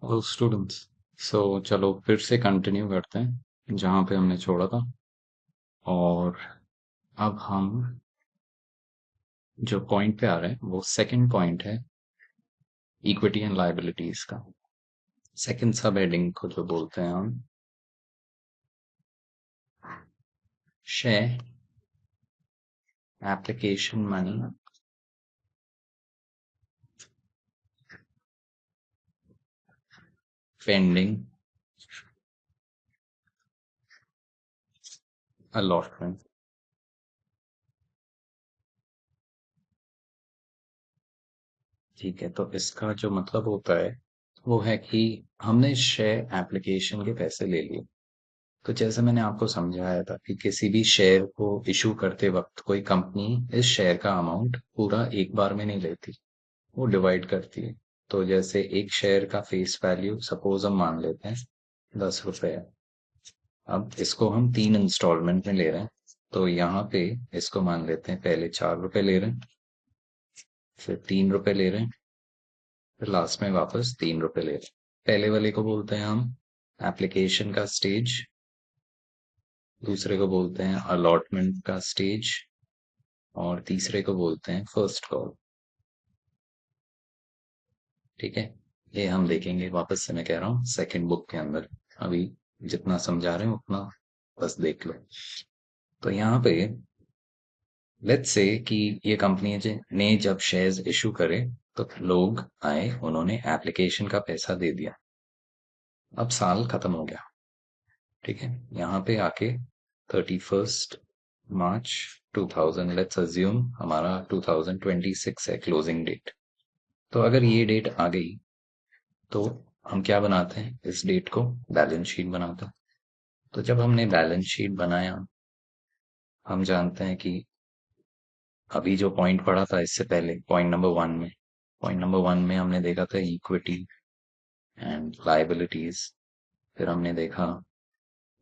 Hello students. चलो फिर से कंटिन्यू करते हैं जहाँ पे हमने छोड़ा था। और अब हम जो पॉइंट पे आ रहे हैं वो सेकंड पॉइंट है, इक्विटी एंड लायबिलिटीज का। सेकंड सब हेडिंग को जो बोलते हैं हम share application money pending allotment. ठीक है, तो इसका जो मतलब होता है वो है कि हमने शेयर एप्लीकेशन के पैसे ले लिए। तो जैसे मैंने आपको समझाया था कि किसी भी शेयर को इशू करते वक्त कोई कंपनी इस शेयर का अमाउंट पूरा एक बार में नहीं लेती, वो डिवाइड करती है। तो जैसे एक शेयर का फेस वैल्यू सपोज हम मान लेते हैं 10 रुपए है। अब इसको हम 3 इंस्टॉलमेंट में ले रहे हैं। तो यहाँ पे इसको मान लेते हैं, पहले 4 रुपए ले रहे हैं, फिर 3 रुपए ले रहे हैं, फिर लास्ट में वापस 3 रुपए ले रहे हैं। पहले वाले को बोलते हैं हम एप्लीकेशन का स्टेज, दूसरे को बोलते हैं अलॉटमेंट का स्टेज, और तीसरे को बोलते हैं फर्स्ट कॉल। ठीक है, ये हम देखेंगे वापस से, मैं कह रहा हूँ सेकंड बुक के अंदर। अभी जितना समझा रहे हैं उतना बस देख लो। तो यहाँ पे लेट्स से कि ये कंपनी ने जब शेयर्स इशू करे तो लोग आए, उन्होंने एप्लीकेशन का पैसा दे दिया। अब साल खत्म हो गया। ठीक है, यहाँ पे आके 31 मार्च 2000, लेट्स अज्यूम हमारा 2026 है क्लोजिंग डेट। तो अगर ये डेट आ गई तो हम क्या बनाते हैं, इस डेट को बैलेंस शीट बनाते हैं। तो जब हमने बैलेंस शीट बनाया, हम जानते हैं कि अभी जो पॉइंट पढ़ा था इससे पहले पॉइंट नंबर 1 में हमने देखा था इक्विटी एंड लायबिलिटीज। फिर हमने देखा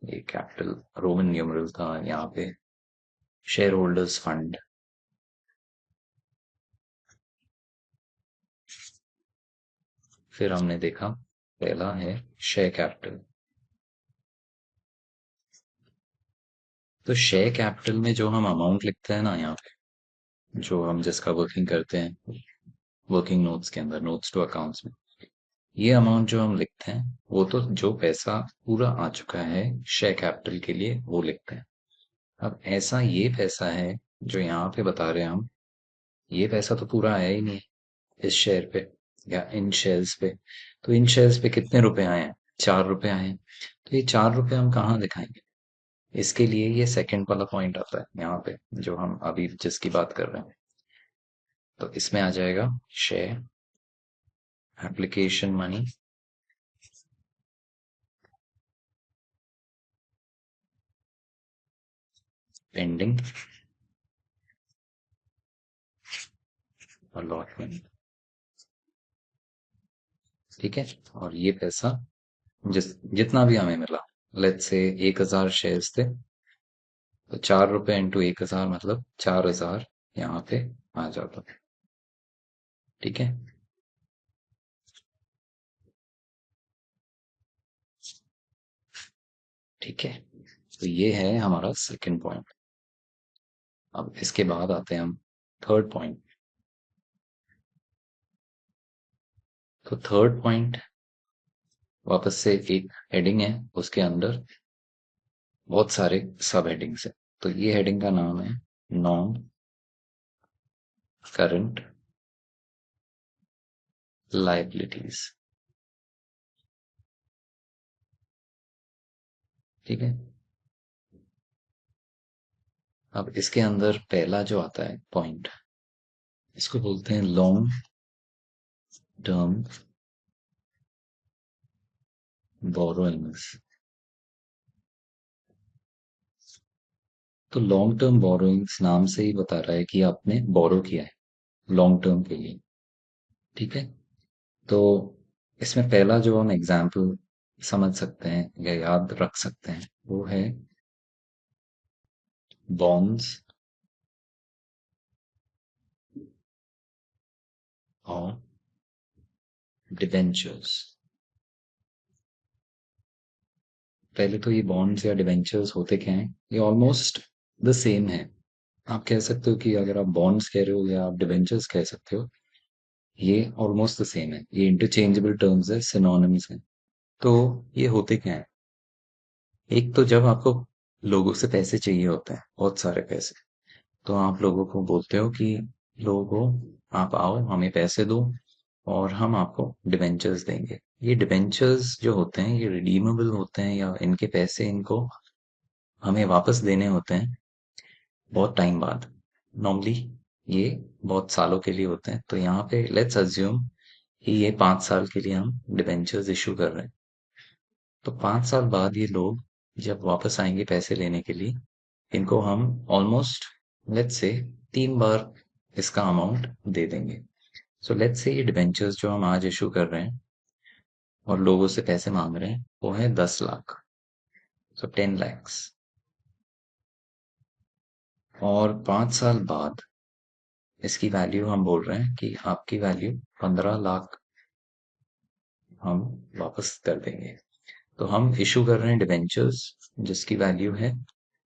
ये कैपिटल रोमन न्यूमरल था यहाँ पे, शेयर होल्डर्स फंड। फिर हमने देखा पहला है शेयर कैपिटल। तो शेयर कैपिटल में जो हम अमाउंट लिखते हैं ना यहाँ पे, जो हम जिसका वर्किंग करते हैं वर्किंग नोट्स के अंदर, नोट्स टू अकाउंट्स में, ये अमाउंट जो हम लिखते हैं वो तो जो पैसा पूरा आ चुका है शेयर कैपिटल के लिए वो लिखते हैं। अब ऐसा ये पैसा है जो यहाँ पे बता रहे हैं हम, ये पैसा तो पूरा आया ही नहीं है इस शेयर पे या इन शेयर्स पे। तो इन शेयर्स पे कितने रुपए आए हैं? 4 रुपए आए हैं। तो ये 4 रुपए हम कहाँ दिखाएंगे? इसके लिए ये सेकंड वाला पॉइंट आता है यहाँ पे, जो हम अभी जिसकी बात कर रहे हैं। तो इसमें आ जाएगा share application money pending allotment. ठीक है, और ये पैसा जितना भी हमें मिला, लेट्स से 1000 शेयर्स थे, तो 4 रुपए इंटू 1000 मतलब 4000 यहाँ पे आ जाता। ठीक है, ठीक है, तो ये है हमारा सेकंड पॉइंट। अब इसके बाद आते हैं हम थर्ड पॉइंट। तो थर्ड पॉइंट वापस से एक हेडिंग है, उसके अंदर बहुत सारे सब हेडिंग्स है। तो ये हेडिंग का नाम है नॉन करंट लायबिलिटीज। ठीक है, अब इसके अंदर पहला जो आता है पॉइंट, इसको बोलते हैं लॉन्ग टर्म बोरोइंग्स। तो लॉन्ग टर्म बोरोइंग्स नाम से ही बता रहा है कि आपने बोरो किया है लॉन्ग टर्म के लिए। ठीक है, तो इसमें पहला जो हम एग्जाम्पल समझ सकते हैं या याद रख सकते हैं वो है बॉन्ड्स और डिबेंचर्स। पहले तो ये बॉन्ड्स या डिवेंचर्स होते क्या हैं, ये ऑलमोस्ट द सेम है। आप कह सकते हो कि अगर आप बॉन्ड्स कह रहे हो या आप डिवेंचर्स कह सकते हो, ये ऑलमोस्ट द सेम है, ये इंटरचेंजेबल टर्म्स है, सिनोनिम्स हैं। तो ये होते क्या है, एक तो जब आपको लोगों से पैसे चाहिए होते हैं, बहुत सारे पैसे, तो आप लोगों को बोलते हो कि लोगों, आप आओ हमें पैसे दो और हम आपको डिवेंचर्स देंगे। ये डिवेंचर्स जो होते हैं ये रिडीमेबल होते हैं, या इनके पैसे इनको हमें वापस देने होते हैं बहुत टाइम बाद। नॉर्मली ये बहुत सालों के लिए होते हैं। तो यहाँ पे लेट्स अज्यूम कि ये 5 साल के लिए हम डिवेंचर्स इशू कर रहे हैं। तो 5 साल बाद ये लोग जब वापस आएंगे पैसे लेने के लिए, इनको हम ऑलमोस्ट लेट्स से 3 बार इसका अमाउंट दे देंगे। सो लेट्स से ये डिवेंचर्स जो हम आज इशू कर रहे हैं और लोगों से पैसे मांग रहे हैं वो है 10 लाख, सो 10 lakhs। और 5 साल बाद इसकी वैल्यू हम बोल रहे हैं कि आपकी वैल्यू 15 लाख हम वापस कर देंगे। तो हम इशू कर रहे हैं डिवेंचर्स जिसकी वैल्यू है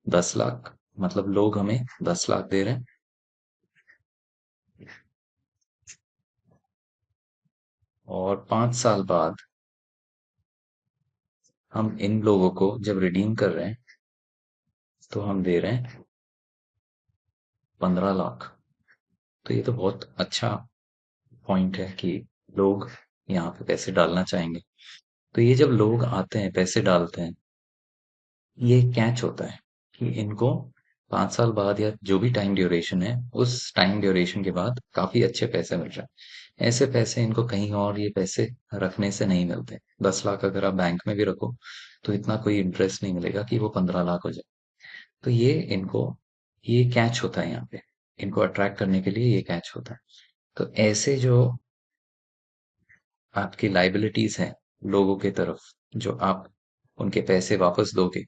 10 लाख, मतलब लोग हमें 10 लाख दे रहे हैं। और 5 साल बाद हम इन लोगों को जब रिडीम कर रहे हैं तो हम दे रहे हैं 15 लाख। तो ये तो बहुत अच्छा पॉइंट है कि लोग यहाँ पे पैसे डालना चाहेंगे। तो ये जब लोग आते हैं पैसे डालते हैं, ये कैच होता है कि इनको 5 साल बाद या जो भी टाइम ड्यूरेशन है उस टाइम ड्यूरेशन के बाद काफी अच्छे पैसे मिल रहे हैं। ऐसे पैसे इनको कहीं और ये पैसे रखने से नहीं मिलते। 10 लाख अगर आप बैंक में भी रखो तो इतना कोई इंटरेस्ट नहीं मिलेगा कि वो 15 लाख हो जाए। तो ये इनको, ये कैच होता है यहाँ पे, इनको अट्रैक्ट करने के लिए ये कैच होता है। तो ऐसे जो आपकी लाइबिलिटीज हैं लोगों की तरफ, जो आप उनके पैसे वापस दोगे,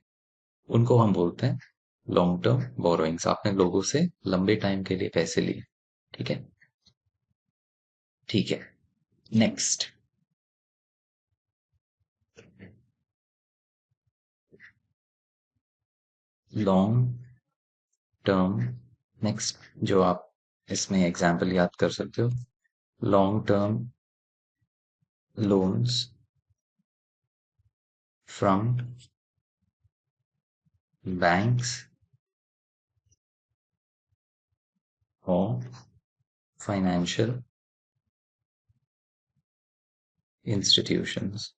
उनको हम बोलते हैं लॉन्ग टर्म बोरोइंग्स। आपने लोगों से लंबे टाइम के लिए पैसे लिए। ठीक है, ठीक है। Next, long term. नेक्स्ट जो आप इसमें एग्जाम्पल याद कर सकते हो, long term loans from banks और फाइनेंशियल इंस्टीट्यूशंस।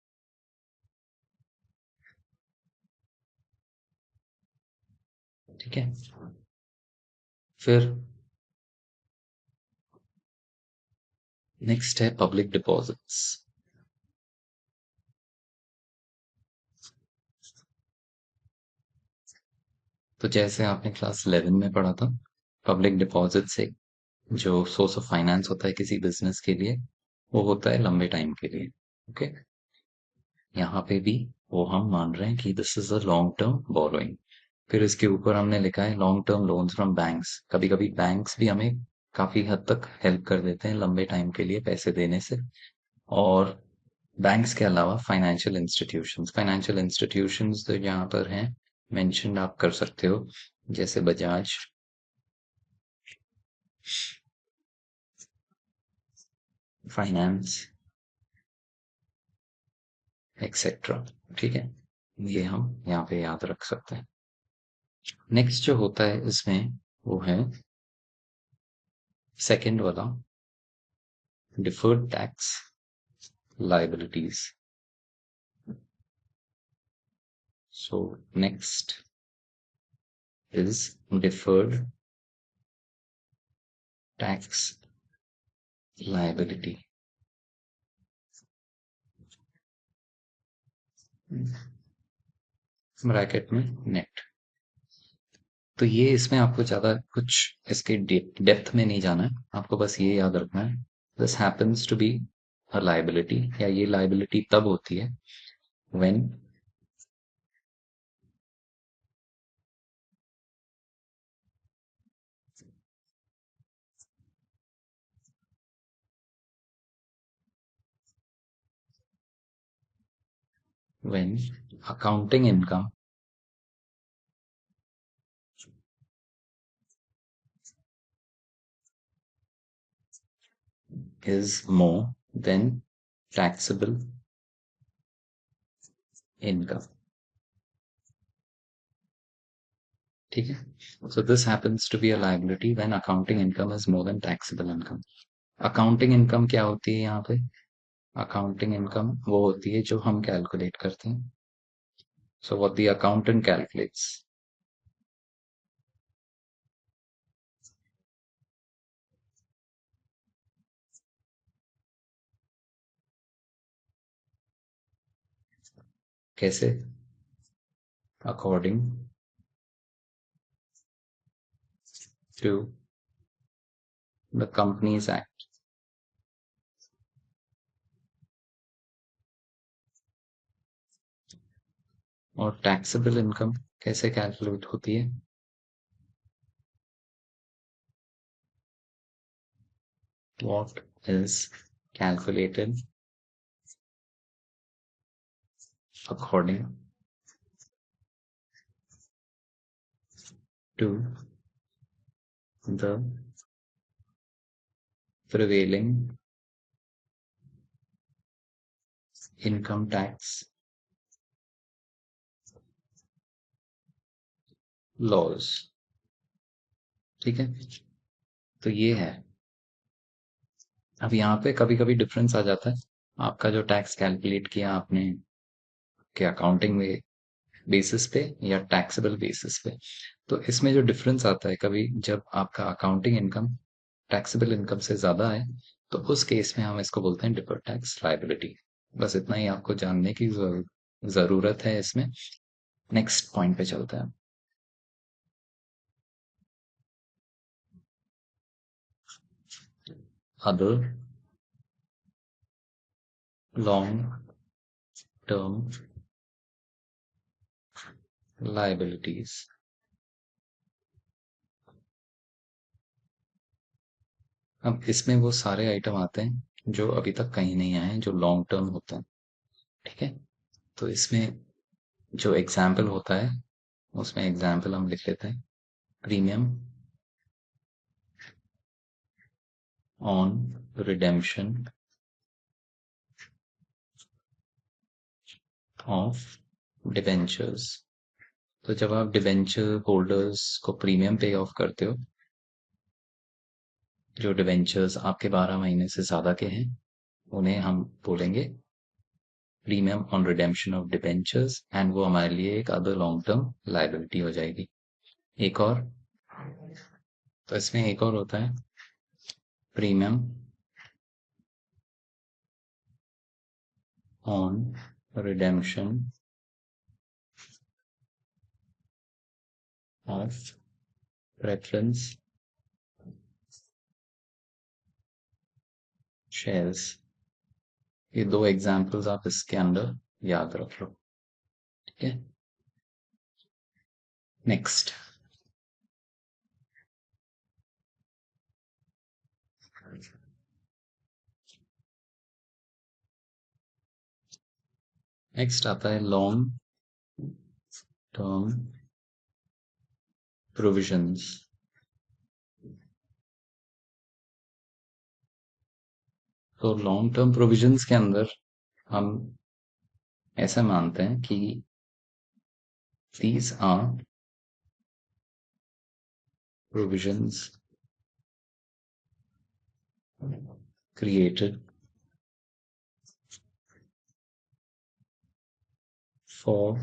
ठीक है, फिर नेक्स्ट है पब्लिक डिपॉजिट्स। तो जैसे आपने क्लास 11 में पढ़ा था, पब्लिक डिपॉजिट से जो सोर्स ऑफ फाइनेंस होता है किसी बिजनेस के लिए, वो होता है लंबे टाइम के लिए। ओके, यहाँ पे भी वो हम मान रहे हैं कि this is a long term borrowing. फिर इसके ऊपर हमने लिखा है long term loans from banks. कभी कभी बैंक्स भी हमें काफी हद तक हेल्प कर देते हैं लंबे टाइम के लिए पैसे देने से। और बैंक्स के अलावा फाइनेंशियल इंस्टीट्यूशंस तो यहाँ पर हैं मेंशन, आप कर सकते हो, जैसे बजाज, फाइनेंस, एक्सेट्रा। ठीक है, ये हम यहाँ पे याद रख सकते हैं। नेक्स्ट जो होता है इसमें वो है सेकंड वाला, deferred tax liabilities. So next is deferred tax liability. Bracket में नेट। तो ये इसमें आपको ज्यादा कुछ इसके डेप्थ में नहीं जाना है, आपको बस ये याद रखना है this happens to be a liability, या ये लाइबिलिटी तब होती है when when accounting income is more than taxable income. ठीक है? So this happens to be a liability when accounting income is more than taxable income. Accounting income क्या होती है यहाँ पे? Accounting income वो होती है जो हम कैलकुलेट करते हैं. So what the accountant calculates. कैसे? According to the Companies Act. और taxable income कैसे कैलकुलेट होती है? What is calculated according to the prevailing income tax laws. ठीक है? तो ये है. अब यहाँ पे कभी कभी डिफरेंस आ जाता है. आपका जो टैक्स कैलकुलेट किया आपने कि अकाउंटिंग में बेसिस पे या टैक्सेबल बेसिस पे, तो इसमें जो डिफरेंस आता है कभी जब आपका अकाउंटिंग इनकम टैक्सेबल इनकम से ज्यादा है, तो उस केस में हम इसको बोलते हैं डिफर्ड टैक्स लायबिलिटी. बस इतना ही आपको जानने की जरूरत है इसमें. नेक्स्ट पॉइंट पे चलते हैं. Other long term liabilities. अब इसमें वो सारे आइटम आते हैं जो अभी तक कहीं नहीं आए हैं, जो लॉन्ग टर्म होते हैं. ठीक है? तो इसमें जो एग्जाम्पल होता है उसमें एग्जाम्पल हम लिख लेते हैं. Premium on redemption of debentures. तो जब आप डिबेंचर होल्डर्स को प्रीमियम पे ऑफ करते हो, जो डिबेंचर्स आपके 12 महीने से ज्यादा के हैं उन्हें हम बोलेंगे premium on redemption of debentures, and वो हमारे लिए एक अदर लॉन्ग टर्म लायबिलिटी हो जाएगी. एक और, तो इसमें एक और होता है premium on redemption of preference shares. ये दो एग्जाम्पल्स आप इसके अंदर याद रख लो. ठीक है? नेक्स्ट, नेक्स्ट आता है लॉन्ग टर्म प्रोविजंस. तो लॉन्ग टर्म प्रोविजंस के अंदर हम ऐसा मानते हैं कि these are provisions created for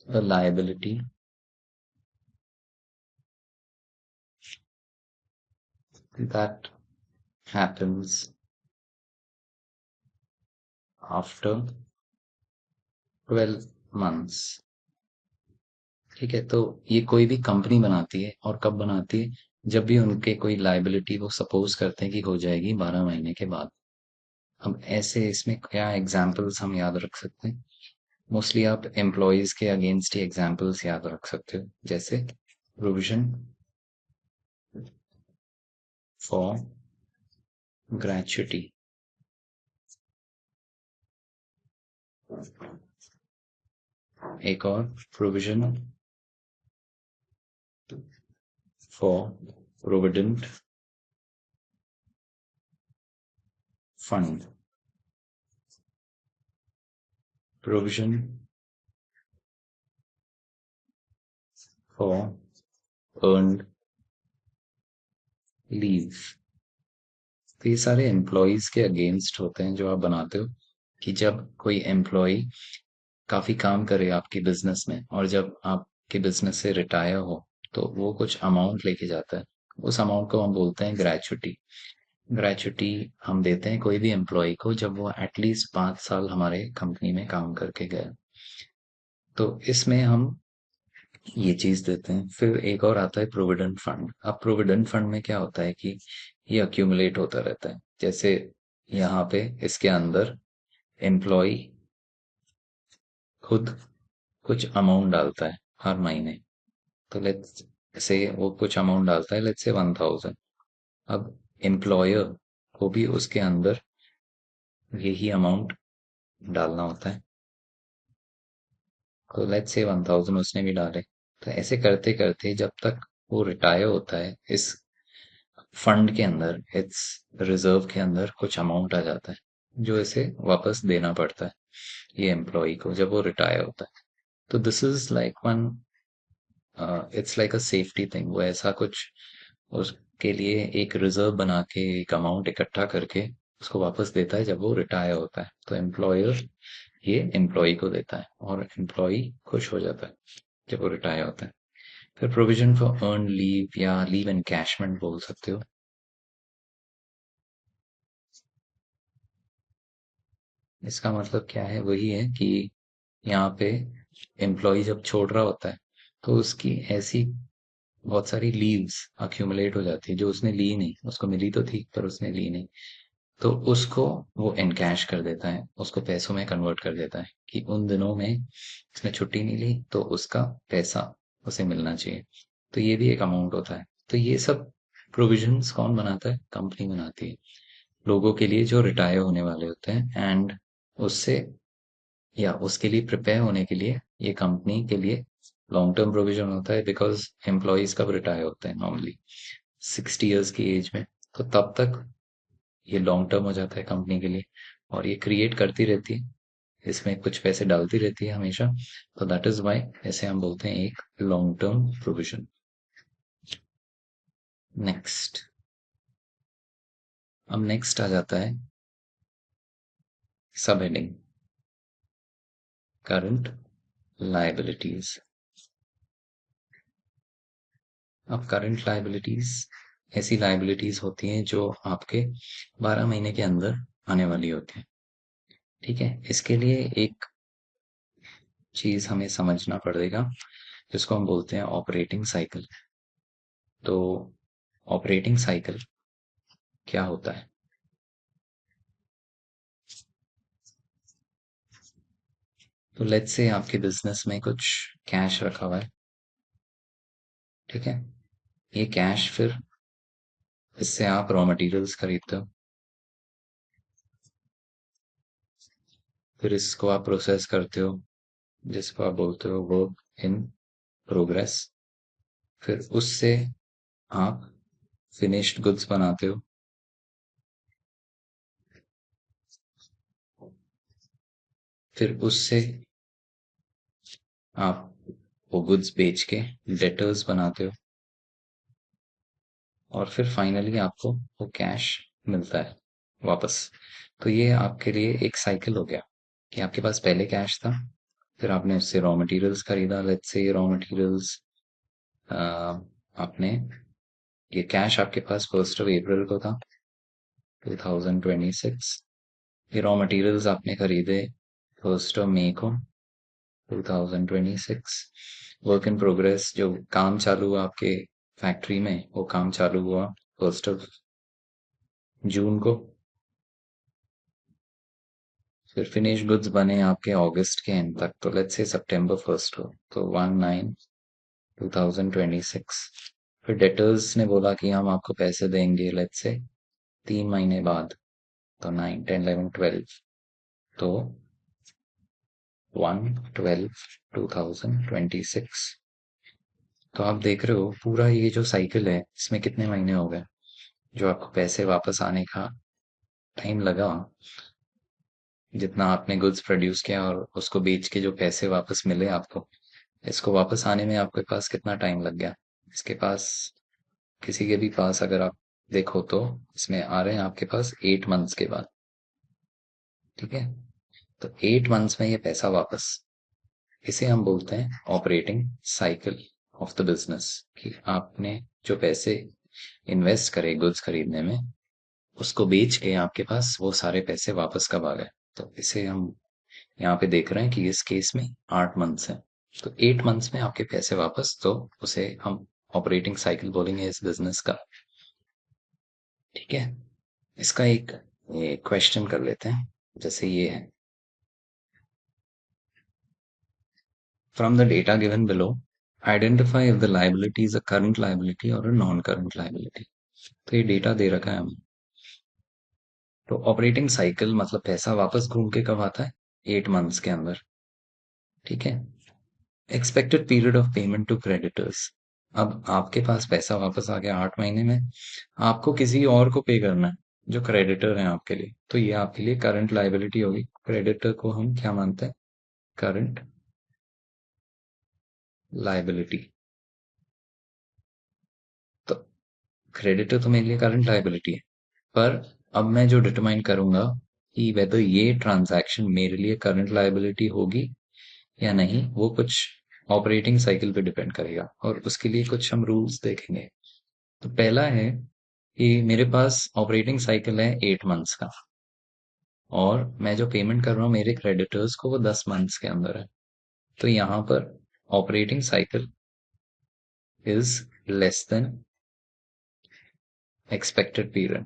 a liability that happens after 12 months. ठीक है? तो ये कोई भी कंपनी बनाती है, और कब बनाती है? जब भी उनके कोई लायबिलिटी वो सपोज करते हैं कि हो जाएगी 12 महीने के बाद. अब ऐसे इसमें क्या एग्जाम्पल्स हम याद रख सकते हैं? मोस्टली आप एम्प्लॉयज के अगेंस्ट ही एग्जाम्पल्स याद रख सकते हो, जैसे प्रोविजन फॉर ग्रेचुटी, एक और provision for provident fund, provision for earned leave. तो ये सारे एम्प्लॉयज के अगेंस्ट होते हैं जो आप बनाते हो, कि जब कोई एम्प्लॉय काफी काम करे आपकी बिजनेस में और जब आपके बिजनेस से रिटायर हो तो वो कुछ अमाउंट लेके जाता है। उस अमाउंट को हम बोलते हैं ग्रेचुटी। ग्रेचुटी हम देते हैं कोई भी एम्प्लॉय को जब वो एटलीस्ट 5 साल हमारे कंपनी में काम करके गए। तो इसमें हम ये चीज देते हैं। फिर एक और आता है प्रोविडेंट फंड। अब प्रोविडेंट फंड में क्या होता है कि ये अक्यूमुलेट होता रहता है। जैसे यहाँ पे इसके अंदर एम्प्लॉय खुद कुछ अमाउंट डालता है हर महीने। तो लेट्स से वो कुछ अमाउंट डालता है, लेट्स से 1000। अब एम्प्लॉयर को भी उसके अंदर यही अमाउंट डालना होता है। तो लेट्स से 1000 उसने भी डाले। तो ऐसे करते करते जब तक वो रिटायर होता है, इस फंड के अंदर, इस रिजर्व के अंदर कुछ अमाउंट आ जाता है जो इसे वापस देना पड़ता है ये एम्प्लॉय को जब वो रिटायर होता है। तो this is like one, it's like a safety thing. वो ऐसा कुछ उसके लिए एक रिजर्व बना के एक अमाउंट इकट्ठा करके उसको वापस देता है जब वो रिटायर होता है। तो एम्प्लॉयर ये एम्प्लॉय को देता है और एम्प्लॉय खुश हो जाता है जब वो रिटायर होता है। फिर प्रोविजन फॉर अर्न लीव या लीव एनकैशमेंट बोल सकते हो। इसका मतलब क्या है, वही है कि यहाँ पे एम्प्लॉय जब छोड़ रहा होता है तो उसकी ऐसी बहुत सारी लीव्स अक्यूमुलेट हो जाती है जो उसने ली नहीं, उसको मिली तो थी पर उसने ली नहीं। तो उसको वो एनकैश कर देता है, उसको पैसों में कन्वर्ट कर देता है कि उन दिनों में उसने छुट्टी नहीं ली तो उसका पैसा उसे मिलना चाहिए। तो ये भी एक अमाउंट होता है। तो ये सब प्रोविजंस कौन बनाता है? कंपनी बनाती है लोगों के लिए जो रिटायर होने वाले होते हैं। एंड उससे या उसके लिए प्रिपेयर होने के लिए ये कंपनी के लिए लॉन्ग टर्म प्रोविजन होता है, बिकॉज एम्प्लॉयज कब रिटायर होते हैं? नॉर्मली 60 इयर्स की एज में। तो तब तक ये लॉन्ग टर्म हो जाता है कंपनी के लिए और ये क्रिएट करती रहती है, इसमें कुछ पैसे डालती रहती है हमेशा। तो दैट इज वाई ऐसे हम बोलते हैं एक लॉन्ग टर्म प्रोविजन। नेक्स्ट, अब नेक्स्ट आ जाता है सब हेडिंग करंट लायबिलिटीज। अब करंट लायबिलिटीज ऐसी लायबिलिटीज होती हैं जो आपके 12 महीने के अंदर आने वाली होती है। ठीक है, इसके लिए एक चीज हमें समझना पड़ेगा जिसको हम बोलते हैं ऑपरेटिंग साइकिल। तो ऑपरेटिंग साइकिल क्या होता है? तो लेट्स से आपके बिजनेस में कुछ कैश रखा हुआ है। ठीक है, ये कैश फिर इससे आप रॉ मटेरियल्स खरीदते हो, फिर इसको आप प्रोसेस करते हो जिसको आप बोलते हो वर्क इन प्रोग्रेस। फिर उससे आप फिनिश्ड गुड्स बनाते हो। फिर उससे आप वो गुड्स बेच के डेटर्स बनाते हो और फिर फाइनली आपको वो कैश मिलता है वापस। तो ये आपके लिए एक साइकिल हो गया कि आपके पास पहले कैश था, फिर आपने उससे रॉ मटेरियल्स खरीदा। लेट्स से ये रॉ मटेरियल्स आपने, ये कैश आपके पास 1 अप्रैल को था 2026। ये रॉ मटेरियल्स आपने खरीदे 1 मई को 2026। वर्क इन प्रोग्रेस जो काम चालू हुआ आपके फैक्ट्री में, वो काम चालू हुआ 1 जून को। फिर फिनिश गुड्स बने आपके अगस्त के एंड तक, तो लेट्स से September 1 को, तो 1/9/2026। फिर डेटर्स ने बोला कि हम आपको पैसे देंगे लेट्स से 3 महीने बाद, तो 9, 10, 11, 12, तो 1/12/2026। तो आप देख रहे हो पूरा ये जो साइकिल है इसमें कितने महीने हो गए जो आपको पैसे वापस आने का टाइम लगा। जितना आपने गुड्स प्रोड्यूस किया और उसको बेच के जो पैसे वापस मिले आपको, इसको वापस आने में आपके पास कितना टाइम लग गया। इसके पास, किसी के भी पास अगर आप देखो तो इसमें आ रहे हैं आपके पास 8 मंथ्स के बाद। ठीक है, तो 8 मंथ्स में ये पैसा वापस, इसे हम बोलते हैं operating cycle of the business. कि आपने जो पैसे इन्वेस्ट करे गुड्स खरीदने में, उसको बेच के आपके पास वो सारे पैसे वापस कब आ गए। तो इसे हम यहाँ पे देख रहे हैं कि इस केस में 8 मंथ्स है, तो 8 मंथ्स में आपके पैसे वापस, तो उसे हम ऑपरेटिंग साइकिल बोलेंगे इस बिजनेस का। ठीक है, इसका एक क्वेश्चन कर लेते हैं, जैसे ये है, from the data given below identify if the liability is a current liability और अ नॉन करंट लाइबिलिटी। तो ये डेटा दे रखा है हमें। तो ऑपरेटिंग साइकिल मतलब पैसा वापस घूम के कब आता है, 8 मंथ्स के अंदर। ठीक है, expected period of payment to creditors, अब आपके पास पैसा वापस आ गया 8 महीने में, आपको किसी और को पे करना है जो क्रेडिटर है आपके लिए, तो ये आपके लिए करंट लाइबिलिटी होगी। क्रेडिटर को हम क्या मानते हैं, करंट लाइबिलिटी। तो क्रेडिटर तो मेरे लिए करंट लाइबिलिटी है, पर अब मैं जो डिटरमाइन करूंगा कि वेदर ये ट्रांजैक्शन मेरे लिए करंट लाइबिलिटी होगी या नहीं, वो कुछ ऑपरेटिंग साइकिल पे डिपेंड करेगा, और उसके लिए कुछ हम रूल्स देखेंगे। तो पहला है कि मेरे पास ऑपरेटिंग साइकिल है 8 मंथ्स का, और मैं जो पेमेंट कर रहा हूँ मेरे क्रेडिटर्स को वो 10 मंथ्स के अंदर है। तो यहाँ पर operating cycle is less than expected period,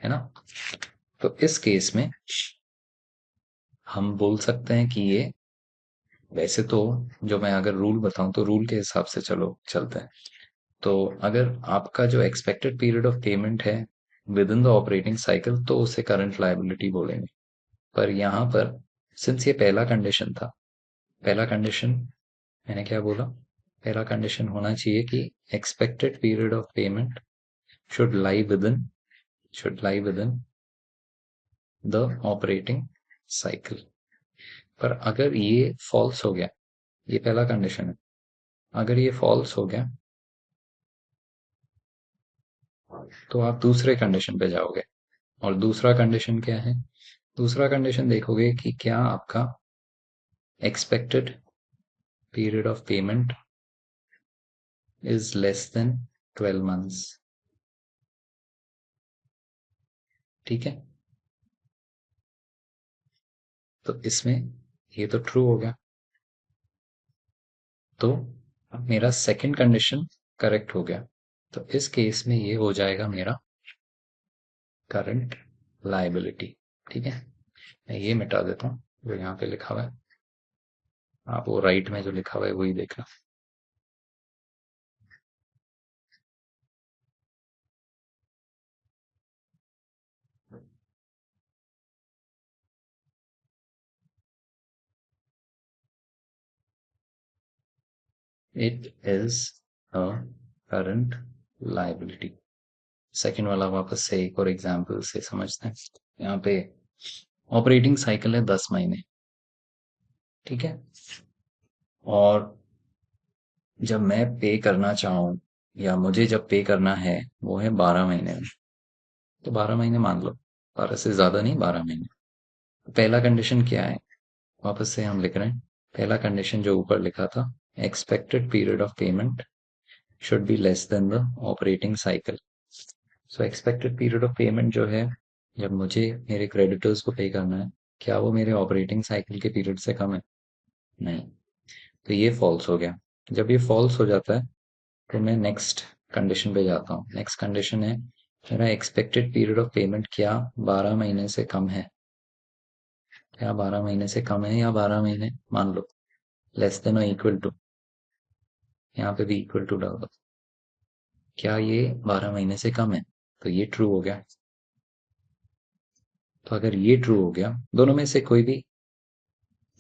है ना। तो इस केस में हम बोल सकते हैं कि ये, वैसे तो जो मैं अगर रूल बताऊं तो रूल के हिसाब से चलो चलते हैं। तो अगर आपका जो एक्सपेक्टेड पीरियड ऑफ पेमेंट है with in the operating cycle, तो उसे करंट लायबिलिटी बोलेंगे। पर यहाँ पर सिंस ये पहला कंडीशन था, पहला कंडीशन मैंने क्या बोला, पहला कंडीशन होना चाहिए कि expected period of payment should lie with in the operating cycle. पर अगर ये फॉल्स हो गया, ये पहला कंडीशन है, अगर ये फॉल्स हो गया तो आप दूसरे कंडीशन पे जाओगे। और दूसरा कंडीशन क्या है, दूसरा कंडीशन देखोगे कि क्या आपका expected period of payment is less than 12 months. ठीक है, तो इसमें ये तो ट्रू हो गया, तो मेरा सेकंड कंडीशन करेक्ट हो गया। तो इस केस में ये हो जाएगा मेरा करंट लायबिलिटी। ठीक है, मैं ये मिटा देता हूँ जो यहाँ पे लिखा हुआ है, आप वो राइट में जो लिखा हुआ है वही देखना। It is a current liability. Second वाला वापस से एक और एग्जांपल से समझते हैं। यहाँ पे ऑपरेटिंग साइकिल है 10 महीने। ठीक है, और जब मैं पे करना चाहूँ या मुझे जब पे करना है वो है 12 महीने में। तो 12 महीने मान लो, 12 से ज्यादा नहीं, 12 महीने। पहला कंडीशन क्या है, वापस से हम लिख रहे हैं। पहला कंडीशन जो ऊपर लिखा था, expected period of payment should be less than the operating cycle. So expected period of payment जो है, जब मुझे मेरे क्रेडिटर्स को पे करना है, क्या वो मेरे ऑपरेटिंग साइकिल के पीरियड से कम है, नहीं। तो ये फॉल्स हो गया। जब ये फॉल्स हो जाता है तो मैं नेक्स्ट कंडीशन पे जाता हूँ। नेक्स्ट कंडीशन है, मेरा एक्सपेक्टेड पीरियड ऑफ पेमेंट क्या 12 महीने से कम है, क्या 12 महीने से कम है, या 12 महीने मान लो लेस देन और इक्वल टू, यहाँ पे भी इक्वल टू डाल दो, क्या ये 12 महीने से कम है। तो ये ट्रू हो गया। तो अगर ये ट्रू हो गया, दोनों में से कोई भी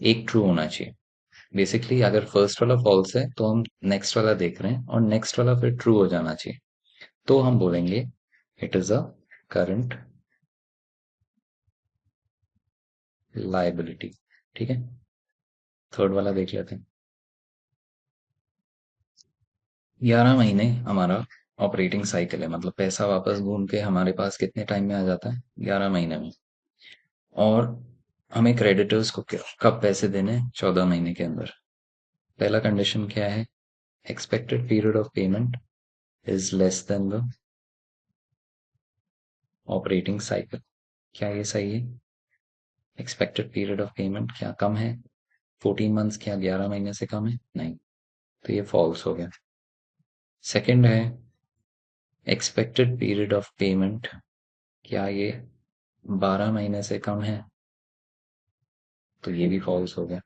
एक ट्रू होना चाहिए। बेसिकली अगर फर्स्ट वाला फॉल्स है तो हम नेक्स्ट वाला देख रहे हैं और नेक्स्ट वाला फिर ट्रू हो जाना चाहिए, तो हम बोलेंगे it is a current liability. ठीक है, थर्ड वाला देख लेते हैं। 11 महीने हमारा ऑपरेटिंग साइकिल है, मतलब पैसा वापस घूम के हमारे पास कितने टाइम में आ जाता है? 11 महीने में। और हमें क्रेडिटर्स को कब पैसे देने हैं? 14 महीने के अंदर। पहला कंडीशन क्या है? Expected period of payment is less than the operating cycle. क्या ये सही है? एक्सपेक्टेड पीरियड ऑफ पेमेंट क्या कम है 14 मंथ्स? क्या 11 महीने से कम है? नहीं, तो ये फॉल्स हो गया। सेकंड है एक्सपेक्टेड पीरियड ऑफ पेमेंट, क्या ये 12 महीने से कम है? तो ये भी फॉल्स हो गया।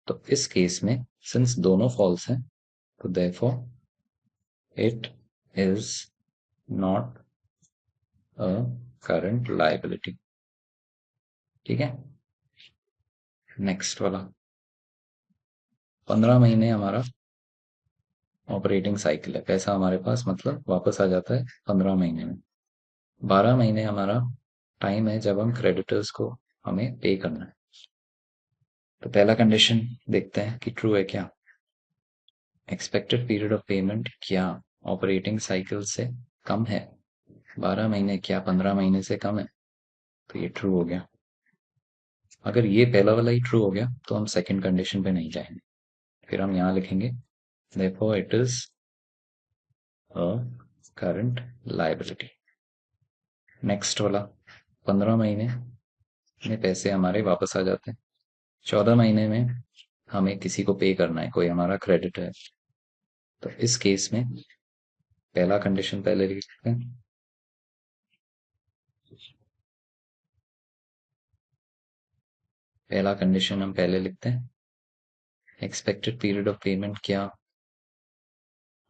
तो इस केस में सिंस दोनों फॉल्स हैं, तो therefore it is not a current liability. ठीक है, नेक्स्ट वाला। 15 महीने हमारा ऑपरेटिंग साइकिल है, पैसा हमारे पास मतलब वापस आ जाता है 15 महीने में। 12 महीने हमारा टाइम है जब हम क्रेडिटर्स को हमें पे करना है। तो पहला कंडीशन देखते हैं कि ट्रू है क्या। एक्सपेक्टेड पीरियड ऑफ पेमेंट क्या ऑपरेटिंग साइकिल से कम है? 12 महीने क्या 15 महीने से कम है? तो ये ट्रू हो गया। अगर ये पहला वाला ही ट्रू हो गया तो हम सेकंड कंडीशन पे नहीं जाएंगे, फिर हम यहाँ लिखेंगे therefore it is a current liability। Next वाला, 15 महीने में पैसे हमारे वापस आ जाते हैं, 14 महीने में हमें किसी को पे करना है, कोई हमारा क्रेडिट है। तो इस केस में पहला कंडीशन पहले लिखते हैं, पहला कंडीशन हम पहले लिखते हैं, एक्सपेक्टेड पीरियड ऑफ पेमेंट क्या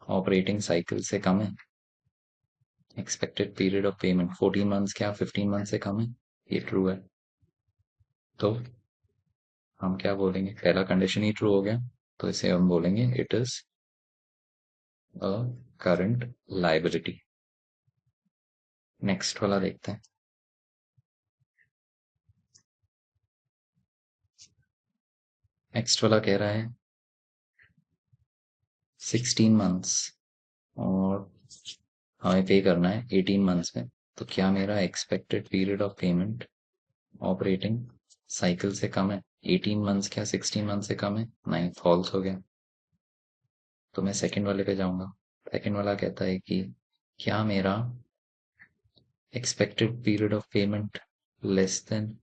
ऑपरेटिंग साइकिल से कम है? Expected period of payment 14 months क्या 15 मंथ से कम है? ये ट्रू है। तो हम क्या बोलेंगे? पहला कंडीशन ही ट्रू हो गया, तो इसे हम बोलेंगे it is a current liability. Next वाला देखते हैं। नेक्स्ट वाला कह रहा है 16 मंथ्स और हमें पे करना है 18 मंथ्स में। तो क्या मेरा expected period of payment operating cycle से कम है? 18 मंथ्स क्या 16 मंथ से कम है? नहीं, फॉल्स हो गया। तो मैं सेकंड वाले पे जाऊंगा। सेकंड वाला कहता है कि क्या मेरा expected period of payment less than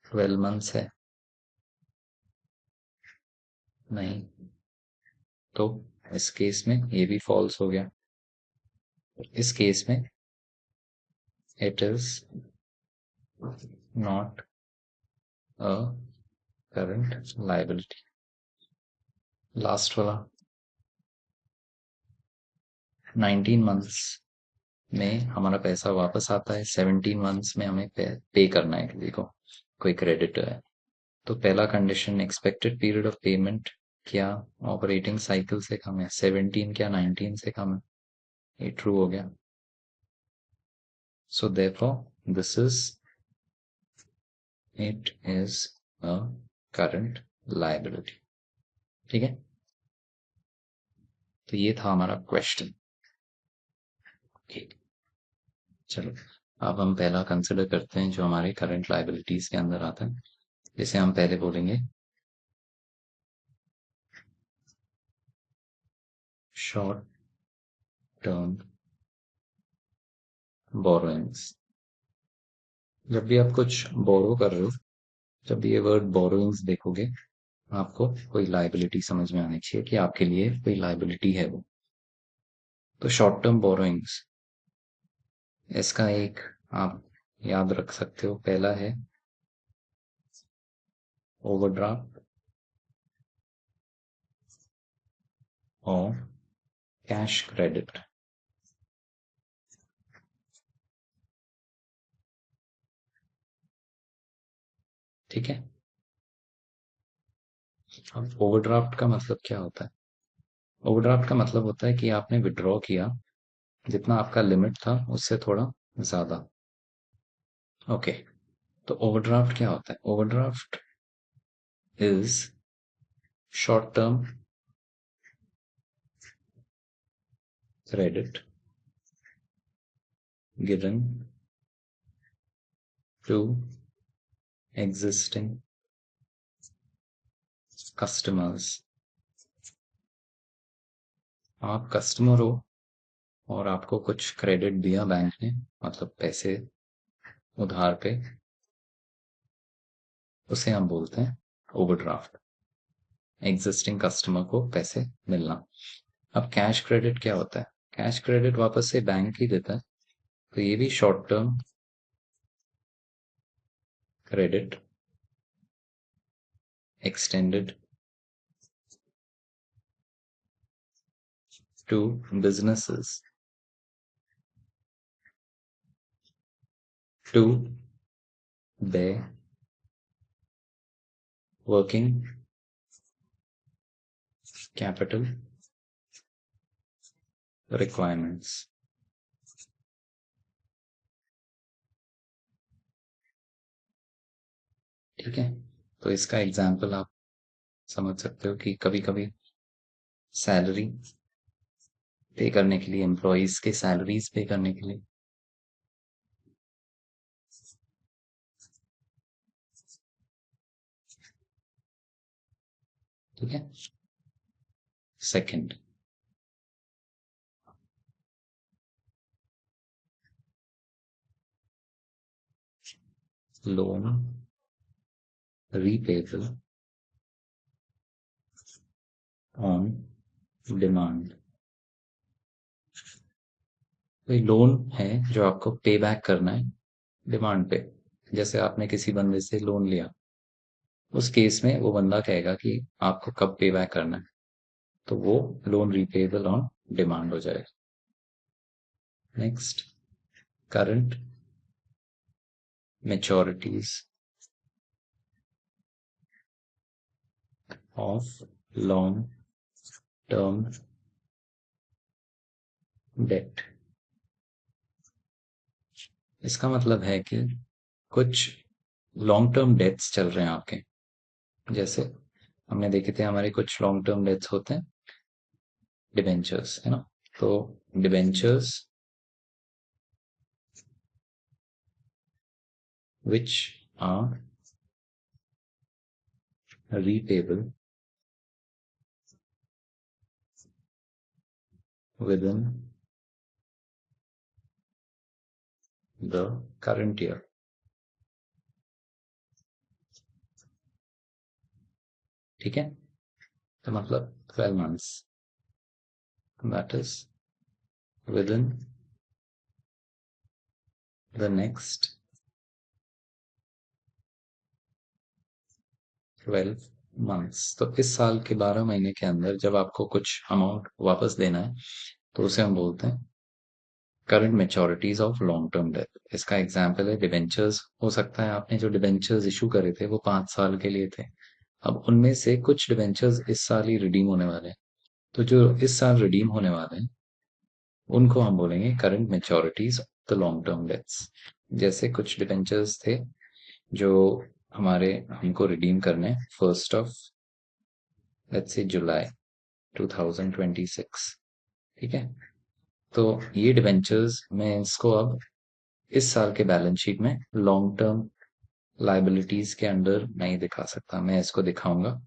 12 months है? नहीं, तो इस केस में ये भी फॉल्स हो गया। इस केस में it is not a current liability. Last वाला, 19 मंथ्स में हमारा पैसा वापस आता है, 17 मंथ्स में हमें पे करना है किसी को, कोई क्रेडिटर है। तो पहला condition expected period of payment क्या ऑपरेटिंग साइकिल से कम है? 17 क्या 19 से कम है? ये ट्रू हो गया। So therefore this is it is a current liability. ठीक है, तो ये था हमारा क्वेश्चन। चलो, अब हम पहला कंसिडर करते हैं जो हमारे करंट लायबिलिटीज के अंदर आता है, जिसे हम पहले बोलेंगे शॉर्ट टर्म बोरोइंग्स। जब भी आप कुछ बोरो कर रहे हो, जब भी ये वर्ड बोरोइंग्स देखोगे, आपको कोई लायबिलिटी समझ में आनी चाहिए कि आपके लिए कोई लायबिलिटी है वो। तो शॉर्ट टर्म बोरोइंग्स, इसका एक आप याद रख सकते हो, पहला है ओवरड्राफ्ट और कैश क्रेडिट। ठीक है। अब ओवरड्राफ्ट का मतलब क्या होता है? ओवरड्राफ्ट का मतलब होता है कि आपने विड्रॉ किया, जितना आपका लिमिट था उससे थोड़ा ज्यादा। ओके। तो ओवरड्राफ्ट क्या होता है? Overdraft is short term credit given to existing customers। आप कस्टमर हो और आपको कुछ क्रेडिट दिया बैंक ने, मतलब पैसे उधार पे, उसे हम बोलते हैं ओवरड्राफ्ट। एग्जिस्टिंग कस्टमर को पैसे मिलना। अब कैश क्रेडिट क्या होता है? कैश क्रेडिट वापस से बैंक ही देता है, तो ये भी short term credit extended to businesses to their working capital requirements। ठीक है। तो इसका एग्जाम्पल आप समझ सकते हो कि कभी कभी सैलरी पे करने के लिए, एम्प्लॉयज के सैलरीज पे करने के लिए। ठीक है। Second, loan repayable on demand. कोई लोन है जो आपको पे बैक करना है डिमांड पे। जैसे आपने किसी बंदे से लोन लिया, उस केस में वो बंदा कहेगा कि आपको कब पे बैक करना है, तो वो लोन रीपेबल ऑन डिमांड हो जाएगा। Next, current मैच्योरिटीज of long term debt. इसका मतलब है कि कुछ लॉन्ग टर्म डेट्स चल रहे हैं आपके। जैसे हमने देखे थे, हमारे कुछ लॉन्ग टर्म डेट्स होते हैं, डिबेंचर्स, है ना। तो debentures which are repayable within the current year। ठीक है। तो मतलब 12 months, that is within the next 12 months। तो इस साल के 12 महीने के अंदर जब आपको कुछ अमाउंट वापस देना है, तो उसे हम बोलते हैं current मैच्योरिटीज of long term debt. इसका एग्जाम्पल है डिबेंचर्स। हो सकता है आपने जो डिबेंचर्स इशू करे थे वो 5 साल के लिए थे, अब उनमें से कुछ डिबेंचर्स इस साल ही रिडीम होने वाले हैं, तो जो इस साल रिडीम होने वाले हैं उनको हम बोलेंगे current मैच्योरिटीज of the long term debts. जैसे कुछ डिबेंचर्स थे जो हमारे हमको रिडीम करने 1 लेट्स से जुलाई 2026। ठीक है। तो ये डिबेंचर्स मैं इसको अब इस साल के बैलेंस शीट में लॉन्ग टर्म लाइबिलिटीज के अंडर नहीं दिखा सकता, मैं इसको दिखाऊंगा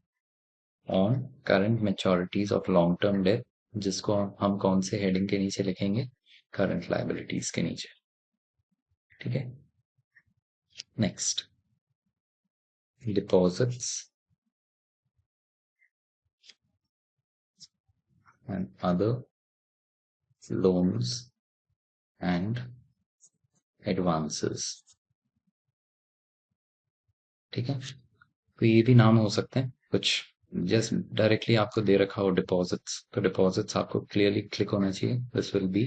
on current मैच्योरिटीज of long term debt, जिसको हम कौन से हेडिंग के नीचे लिखेंगे? करंट लाइबिलिटीज के नीचे। ठीक है। Next, deposits and other loans and advances. ठीक है। तो ये भी नाम हो सकते हैं कुछ, जस्ट डायरेक्टली आपको दे रखा हो डिपॉजिट्स, तो डिपॉजिट्स आपको क्लियरली क्लिक होना चाहिए, this will B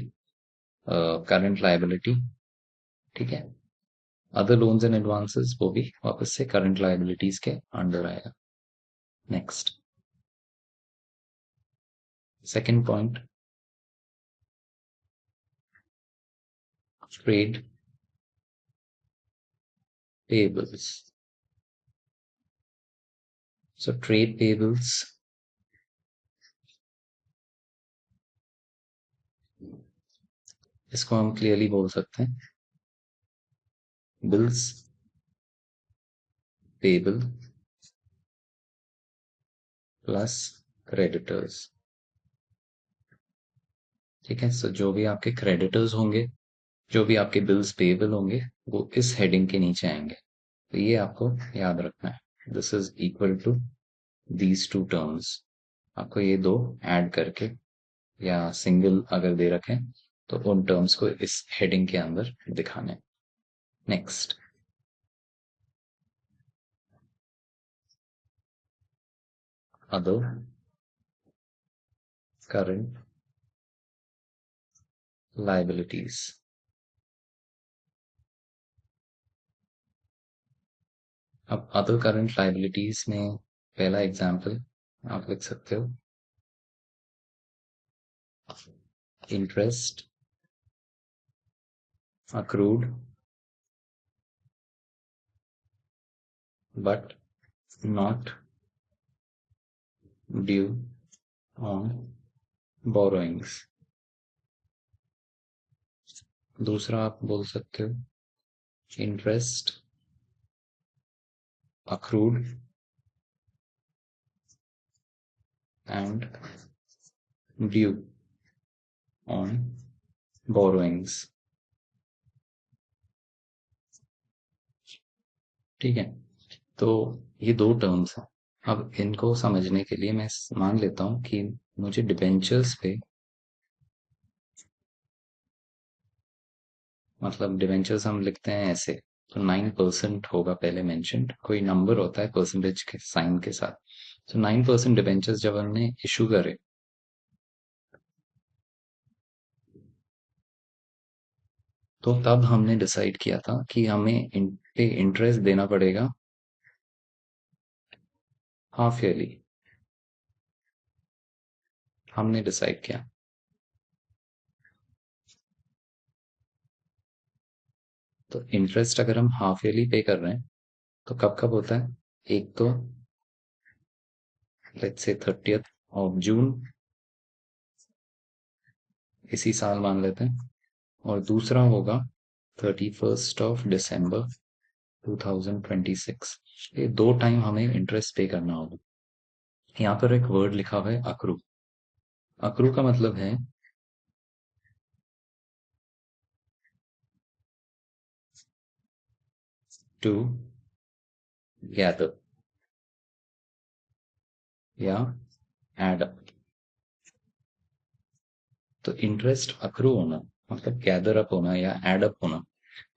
current liability. ठीक है। अदर लोन्स एंड एडवांसेस वो भी वापस से करंट लायबिलिटीज के अंडर आएगा। Next, second point, trade payables. So trade payables इसको हम क्लियरली बोल सकते हैं बिल्स पेबल प्लस क्रेडिटर्स। ठीक है, सो जो भी आपके क्रेडिटर्स होंगे, जो भी आपके बिल्स पेबल होंगे, वो इस हेडिंग के नीचे आएंगे। तो ये आपको याद रखना है, this is equal to these two terms. आपको ये दो ऐड करके या सिंगल अगर दे रखें तो उन टर्म्स को इस हेडिंग के अंदर दिखाने। Next, other current liabilities. अब अदर करंट लायबिलिटीज में पहला एग्जांपल आप लिख सकते हो, interest accrued but not due on borrowings। दूसरा आप बोल सकते हो, interest accrued and due on borrowings। ठीक है, तो ये दो टर्म्स हैं। अब इनको समझने के लिए मैं मान लेता हूं कि मुझे डिबेंचर्स पे, मतलब डिबेंचर्स हम लिखते हैं ऐसे, तो 9% होगा पहले मेंशन्ड, कोई नंबर होता है परसेंटेज के साइन के साथ। तो 9% डिबेंचर्स जब हमने इशू करे तो तब हमने डिसाइड किया था कि हमें इन पे इंटरेस्ट देना पड़ेगा हाफ ईयरली। हमने डिसाइड किया, तो इंटरेस्ट अगर हम हाफ ईयरली पे कर रहे हैं तो कब कब होता है, एक तो let's say 30th of June इसी साल मान लेते हैं, और दूसरा होगा 31st of December 2026। ये दो टाइम हमें इंटरेस्ट पे करना होगा। यहाँ पर एक वर्ड लिखा हुआ है अक्रू। अक्रू का मतलब है टू गैदर या एड अप। तो इंटरेस्ट अक्रू होना मतलब गैदर अप होना या एड अप होना।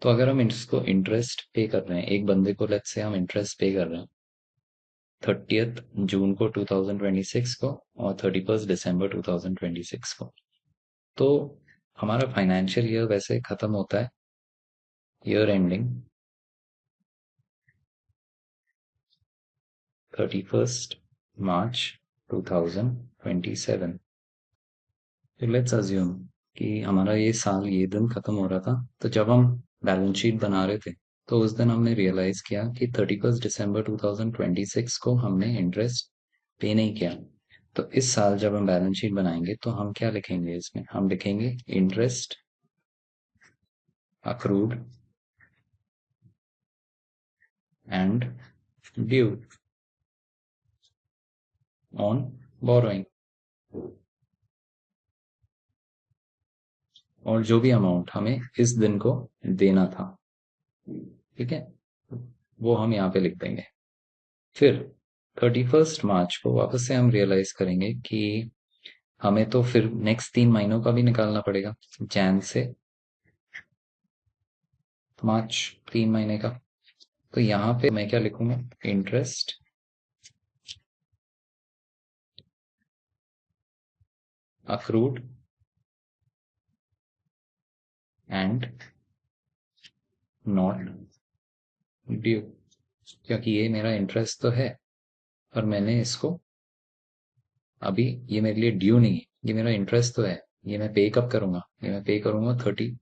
तो अगर हम इसको इंटरेस्ट पे कर रहे हैं, एक बंदे को लेट्स से हम इंटरेस्ट पे कर रहे हैं 30th June को 2026 को और 31st December 2026 को, तो हमारा फाइनेंशियल ईयर वैसे खत्म होता है ईयर एंडिंग 31st March 2027। तो लेट्स अज्यूम कि हमारा ये साल ये दिन खत्म हो रहा था, तो जब हम बैलेंस शीट बना रहे थे तो उस दिन हमने रियलाइज किया कि 31st December 2026 को हमने इंटरेस्ट पे नहीं किया। तो इस साल जब हम बैलेंस शीट बनाएंगे तो हम क्या लिखेंगे, इसमें हम लिखेंगे interest accrued and due on borrowing, और जो भी अमाउंट हमें इस दिन को देना था, ठीक है, वो हम यहाँ पे लिख देंगे। फिर 31st March को वापस से हम रियलाइज करेंगे कि हमें तो फिर नेक्स्ट 3 महीनों का भी निकालना पड़ेगा, जैन से मार्च 3 महीने का। तो यहाँ पे मैं क्या लिखूंगा, interest accrued and not due, क्योंकि ये मेरा इंटरेस्ट तो है और मैंने इसको अभी, ये मेरे लिए ड्यू नहीं है, ये मेरा इंटरेस्ट तो है। ये मैं पे कब करूंगा? ये मैं पे करूंगा 30,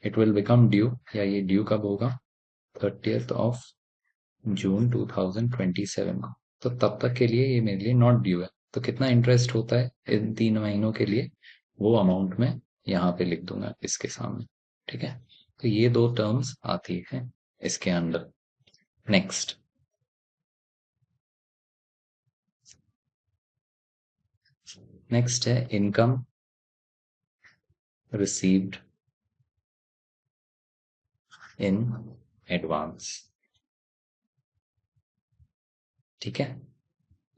इट विल बिकम ड्यू, या ये ड्यू कब होगा? 30th of June 2027 को। तो तब तक के लिए ये मेरे लिए नॉट ड्यू है। तो कितना इंटरेस्ट होता है इन 3 महीनों के लिए, वो अमाउंट मैं यहाँ पे लिख दूंगा इसके सामने। ठीक है, तो ये दो टर्म्स आती है इसके अंदर। नेक्स्ट, नेक्स्ट है इनकम रिसीव्ड इन एडवांस। ठीक है,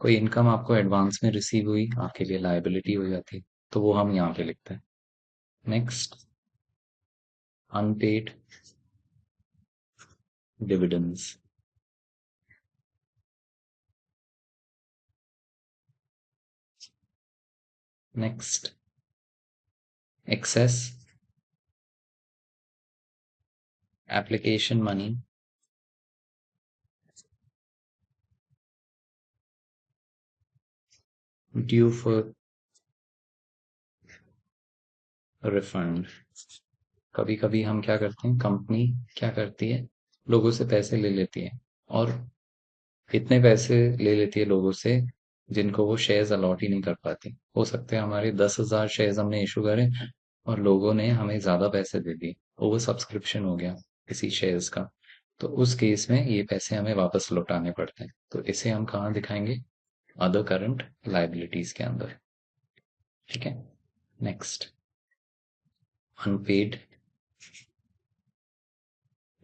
कोई इनकम आपको एडवांस में रिसीव हुई, आपके लिए लायबिलिटी हो जाती है, तो वो हम यहाँ पे लिखते हैं। Next, unpaid dividends. Next, excess application money due for refund. कभी कभी हम क्या करते हैं, कंपनी क्या करती है, लोगों से पैसे ले लेती है, और इतने पैसे ले लेती है लोगों से जिनको वो शेयर्स अलॉट ही नहीं कर पाती। हो सकते हैं हमारे 10,000 शेयर्स हमने इशू करे और लोगों ने हमें ज्यादा पैसे दे दिए, ओवर सब्सक्रिप्शन हो गया किसी शेयर्स का। तो उस केस में ये पैसे हमें वापस लौटाने पड़ते हैं। तो इसे हम कहाँ दिखाएंगे? अदर करंट लाइबिलिटीज के अंदर। ठीक है, next, unpaid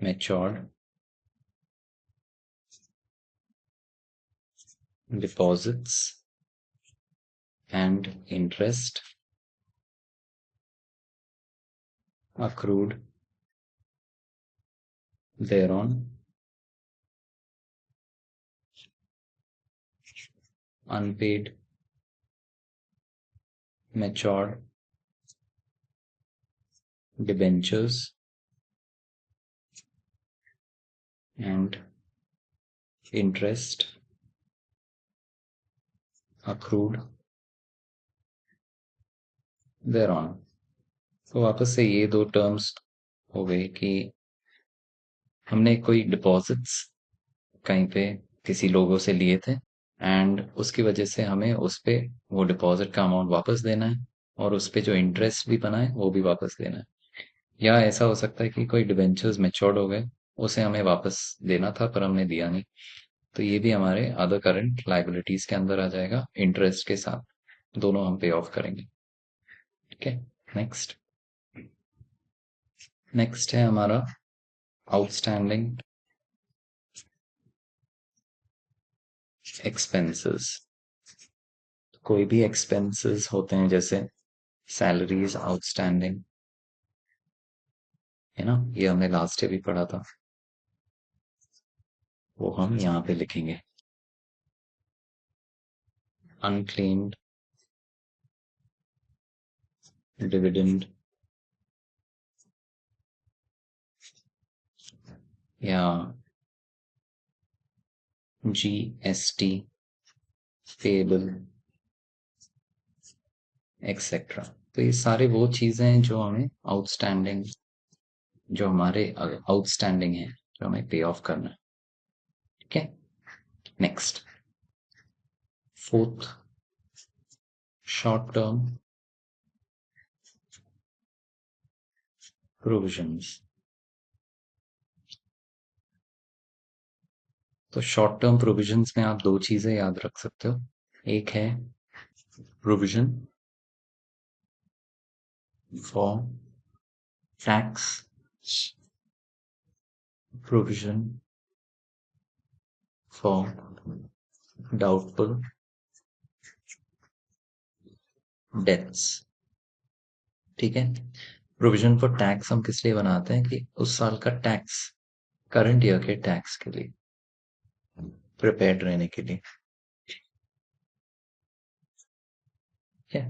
matured deposits and interest accrued thereon, unpaid matured debentures and interest accrued thereon। तो वापस से ये दो टर्म्स हो गए कि हमने कोई डिपॉजिट्स कहीं पे किसी लोगों से लिए थे, एंड उसकी वजह से हमें उस पे वो डिपॉजिट का अमाउंट वापस देना है, और उस पे जो इंटरेस्ट भी बना है वो भी वापस देना है। या ऐसा हो सकता है कि कोई डिबेंचर्स मेच्योर्ड हो गए, उसे हमें वापस देना था पर हमने दिया नहीं, तो ये भी हमारे अदर करंट लाइबिलिटीज के अंदर आ जाएगा इंटरेस्ट के साथ। दोनों हम पे ऑफ करेंगे। ठीक है, नेक्स्ट, नेक्स्ट है हमारा आउटस्टैंडिंग एक्सपेंसेस। कोई भी एक्सपेंसेस होते हैं जैसे सैलरीज आउटस्टैंडिंग, है ना, ये हमने लास्ट ईयर भी पढ़ा था, वो हम यहाँ पे लिखेंगे। अनक्लेम्ड डिविडेंड या जीएसटी पेबल एक्सेट्रा। तो ये सारे वो चीजें हैं जो हमें आउटस्टैंडिंग, जो हमारे आउटस्टैंडिंग है, जो हमें पे ऑफ करना है। ठीक है, next, fourth, short term provisions. तो शॉर्ट टर्म प्रोविजंस में आप दो चीजें याद रख सकते हो। एक है provision for tax, provision for doubtful debts. ठीक है, प्रोविजन फॉर टैक्स हम किस लिए बनाते हैं कि उस साल का टैक्स, करंट ईयर के टैक्स के लिए प्रिपेयर्ड रहने के लिए। ठीक है,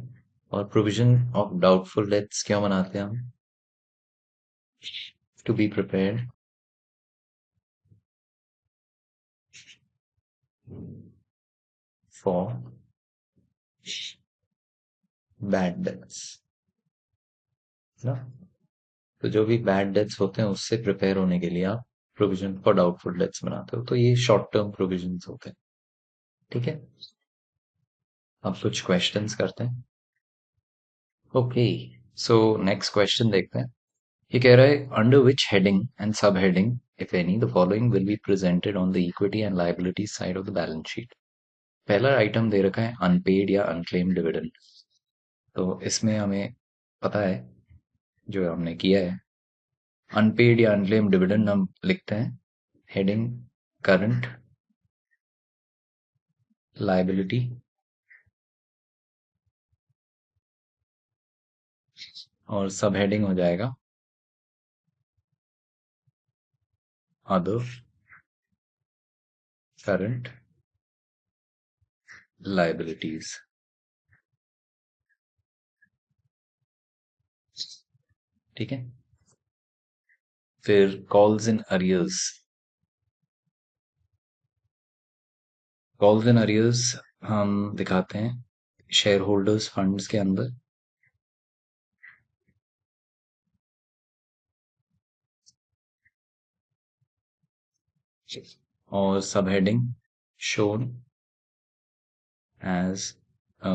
और प्रोविजन ऑफ डाउटफुल डेट्स क्यों बनाते हैं हम? To be prepared for bad debts ना। तो जो भी बैड डेट्स होते हैं उससे प्रिपेयर होने के लिए आप प्रोविजन फॉर डाउटफुल डेट्स बनाते हो, तो ये शॉर्ट टर्म प्रोविजन होते हैं। ठीक है, अब कुछ क्वेश्चंस करते हैं। ओके, सो नेक्स्ट क्वेश्चन देखते हैं। ये कह रहा है under which heading and sub heading if any the following will be presented on the equity and liability side of the balance sheet. पहला आइटम दे रखा है अनपेड या अनक्लेम्ड डिविडेंड। तो इसमें हमें पता है, जो हमने किया है, अनपेड या अनक्लेम्ड डिविडेंड हम लिखते हैं हेडिंग करंट लायबिलिटी और सब हेडिंग हो जाएगा अदर करंट लायबिलिटीज। ठीक है, फिर calls in arrears. Calls in arrears हम दिखाते हैं शेयर होल्डर्स फंड्स के अंदर। और sub heading shown as a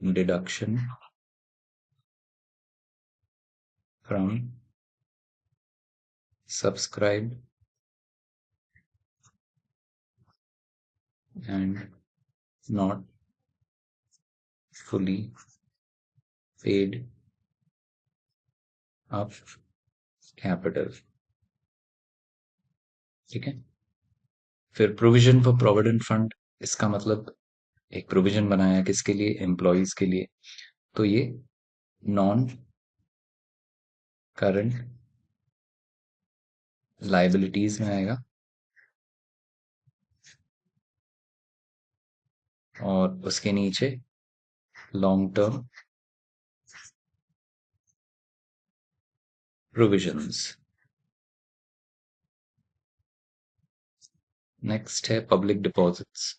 deduction from subscribe and not fully paid up capital। ठीक है, फिर प्रोविजन फॉर प्रोविडेंट फंड, इसका मतलब एक प्रोविजन बनाया किसके लिए, एम्प्लॉयज के लिए। तो ये नॉन करंट लाइबिलिटीज में आएगा और उसके नीचे लॉन्ग टर्म प्रोविजंस। नेक्स्ट है पब्लिक डिपॉजिट्स।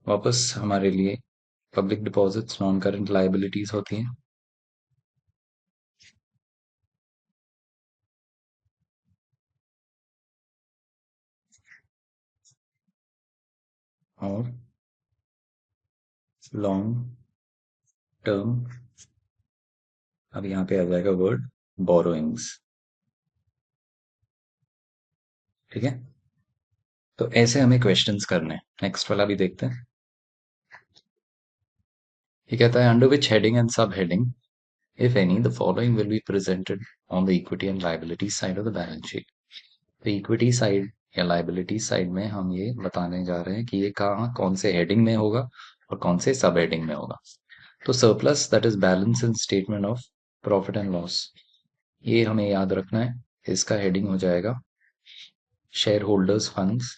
वापस हमारे लिए public deposits non current liabilities होती हैं। और लॉन्ग टर्म, अब यहाँ पे आ जाएगा वर्ड बोरोइंग्स। ठीक है, तो ऐसे हमें क्वेश्चंस करने हैं। नेक्स्ट वाला भी देखते हैं। ये कहता है under which heading and sub heading if any the following will be presented on the equity and liability side of the balance sheet. तो इक्विटी साइड या लायबिलिटी साइड में हम ये बताने जा रहे हैं कि ये कहाँ कौन से हेडिंग में होगा और कौन से सब हेडिंग में होगा। तो surplus that is balance in statement of profit and loss, ये हमें याद रखना है। इसका हेडिंग हो जाएगा शेयर होल्डर्स फंड्स।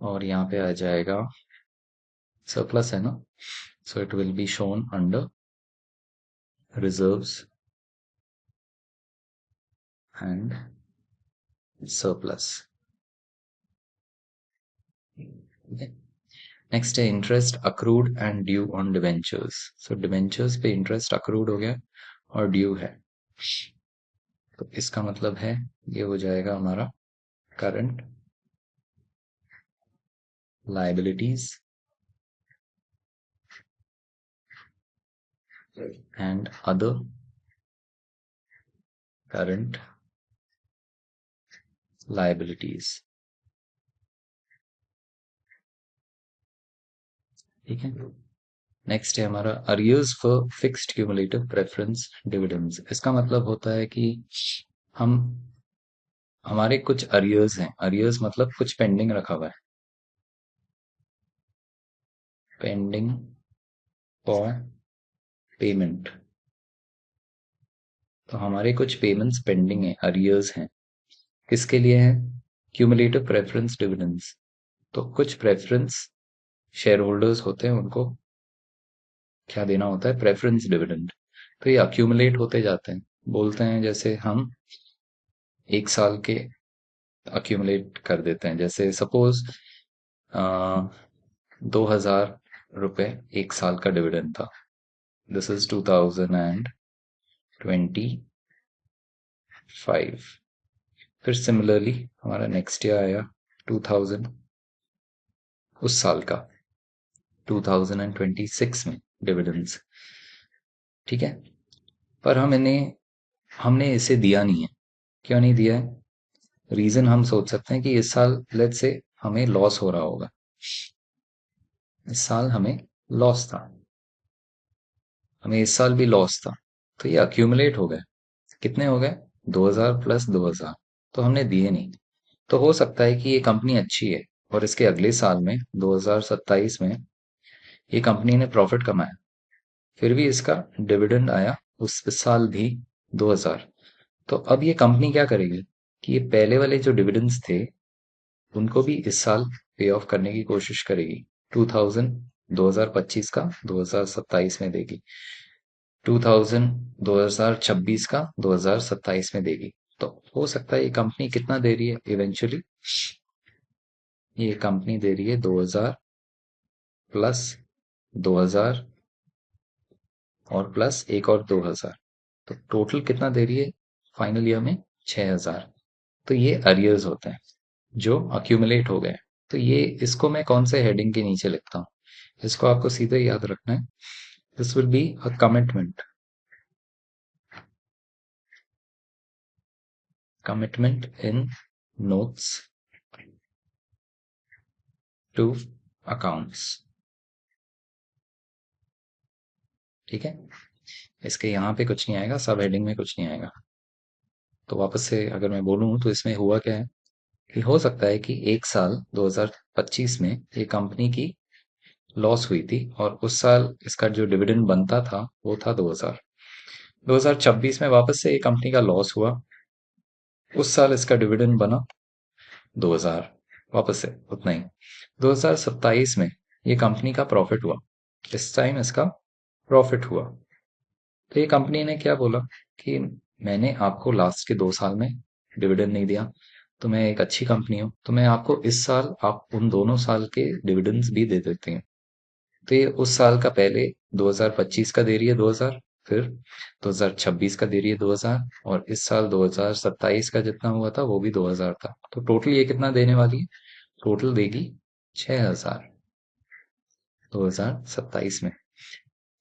और यहाँ पे आ जाएगा सरप्लस है ना, so it will be shown under reserves and surplus। Next है interest accrued and due on debentures. So debentures पे इंटरेस्ट अक्रूड हो गया और ड्यू है, तो इसका मतलब है ये हो जाएगा हमारा current liabilities and other current liabilities. ठीक है, नेक्स्ट है हमारा arrears for fixed cumulative preference dividends. इसका मतलब होता है कि हम हमारे कुछ अरियर्स हैं, अरियर्स मतलब कुछ पेंडिंग रखा हुआ है, पेंडिंग फॉर पेमेंट। तो हमारे कुछ पेमेंट्स पेंडिंग है, अरियर्स हैं। किसके लिए हैं, क्यूमुलेटिव प्रेफरेंस डिविडेंड्स। तो कुछ प्रेफरेंस शेयर होल्डर्स होते हैं, उनको क्या देना होता है, प्रेफरेंस डिविडेंड। तो ये अक्यूमुलेट होते जाते हैं, बोलते हैं जैसे हम एक साल के अक्यूमुलेट कर देते हैं, जैसे सपोज 2,000 रुपये एक साल का डिविडेंड था। This is 2025। फिर सिमिलरली हमारा नेक्स्ट ईयर आया 2000, उस साल का 2026 में डिविडेंड्स। ठीक है, पर हमने इसे दिया नहीं है। क्यों नहीं दिया है? रीजन हम सोच सकते हैं कि इस साल लेट्स से हमें लॉस हो रहा होगा, इस साल हमें लॉस था, हमें इस साल भी लॉस था, तो ये अक्यूमुलेट हो गए। कितने हो गए? 2000 प्लस 2000, तो हमने दिए नहीं। तो हो सकता है कि ये कंपनी अच्छी है और इसके अगले साल में 2027 में ये कंपनी ने प्रॉफिट कमाया, फिर भी इसका डिविडेंड आया उस साल भी 2000। तो अब ये कंपनी क्या करेगी कि ये पहले वाले जो डिविडेंड्स थे उनको भी इस साल पे ऑफ करने की कोशिश करेगी। 2025 का 2027 में देगी, 2026 का 2027 में देगी। तो हो सकता है ये कंपनी कितना दे रही है इवेंचुअली, ये कंपनी दे रही है 2000 प्लस 2000 और प्लस एक और 2000, तो टोटल कितना दे रही है फाइनल ईयर में? 6000। तो ये अरियर्स होते हैं जो अक्यूमुलेट हो गए। तो ये इसको मैं कौन से हेडिंग के नीचे लिखता हूँ, इसको आपको सीधे याद रखना है। This will be a commitment, commitment in notes to accounts. ठीक है, इसके यहाँ पे कुछ नहीं आएगा, सब हेडिंग में कुछ नहीं आएगा। तो वापस से अगर मैं बोलूँ तो इसमें हुआ क्या है कि हो सकता है कि एक साल 2025 में ये कंपनी की लॉस हुई थी और उस साल इसका जो डिविडेंड बनता था वो था 2000। 2026 में वापस से ये कंपनी का लॉस हुआ, उस साल इसका डिविडेंड बना 2000, वापस से उतना ही। 2027 में ये कंपनी का प्रॉफिट हुआ, इस टाइम इसका प्रॉफिट हुआ। तो ये कंपनी ने क्या बोला कि मैंने आपको लास्ट के 2 साल में डिविडेंड नहीं दिया, तो मैं एक अच्छी कंपनी हूँ, तो मैं आपको इस साल आप उन दोनों साल के डिविडेंड्स भी दे देती हूँ। तो ये उस साल का पहले 2025 का दे रही है 2000, फिर 2026 का दे रही है 2000, और इस साल 2027 का जितना हुआ था वो भी 2000 था। तो टोटल ये कितना देने वाली है? टोटल देगी 6000 2027 में।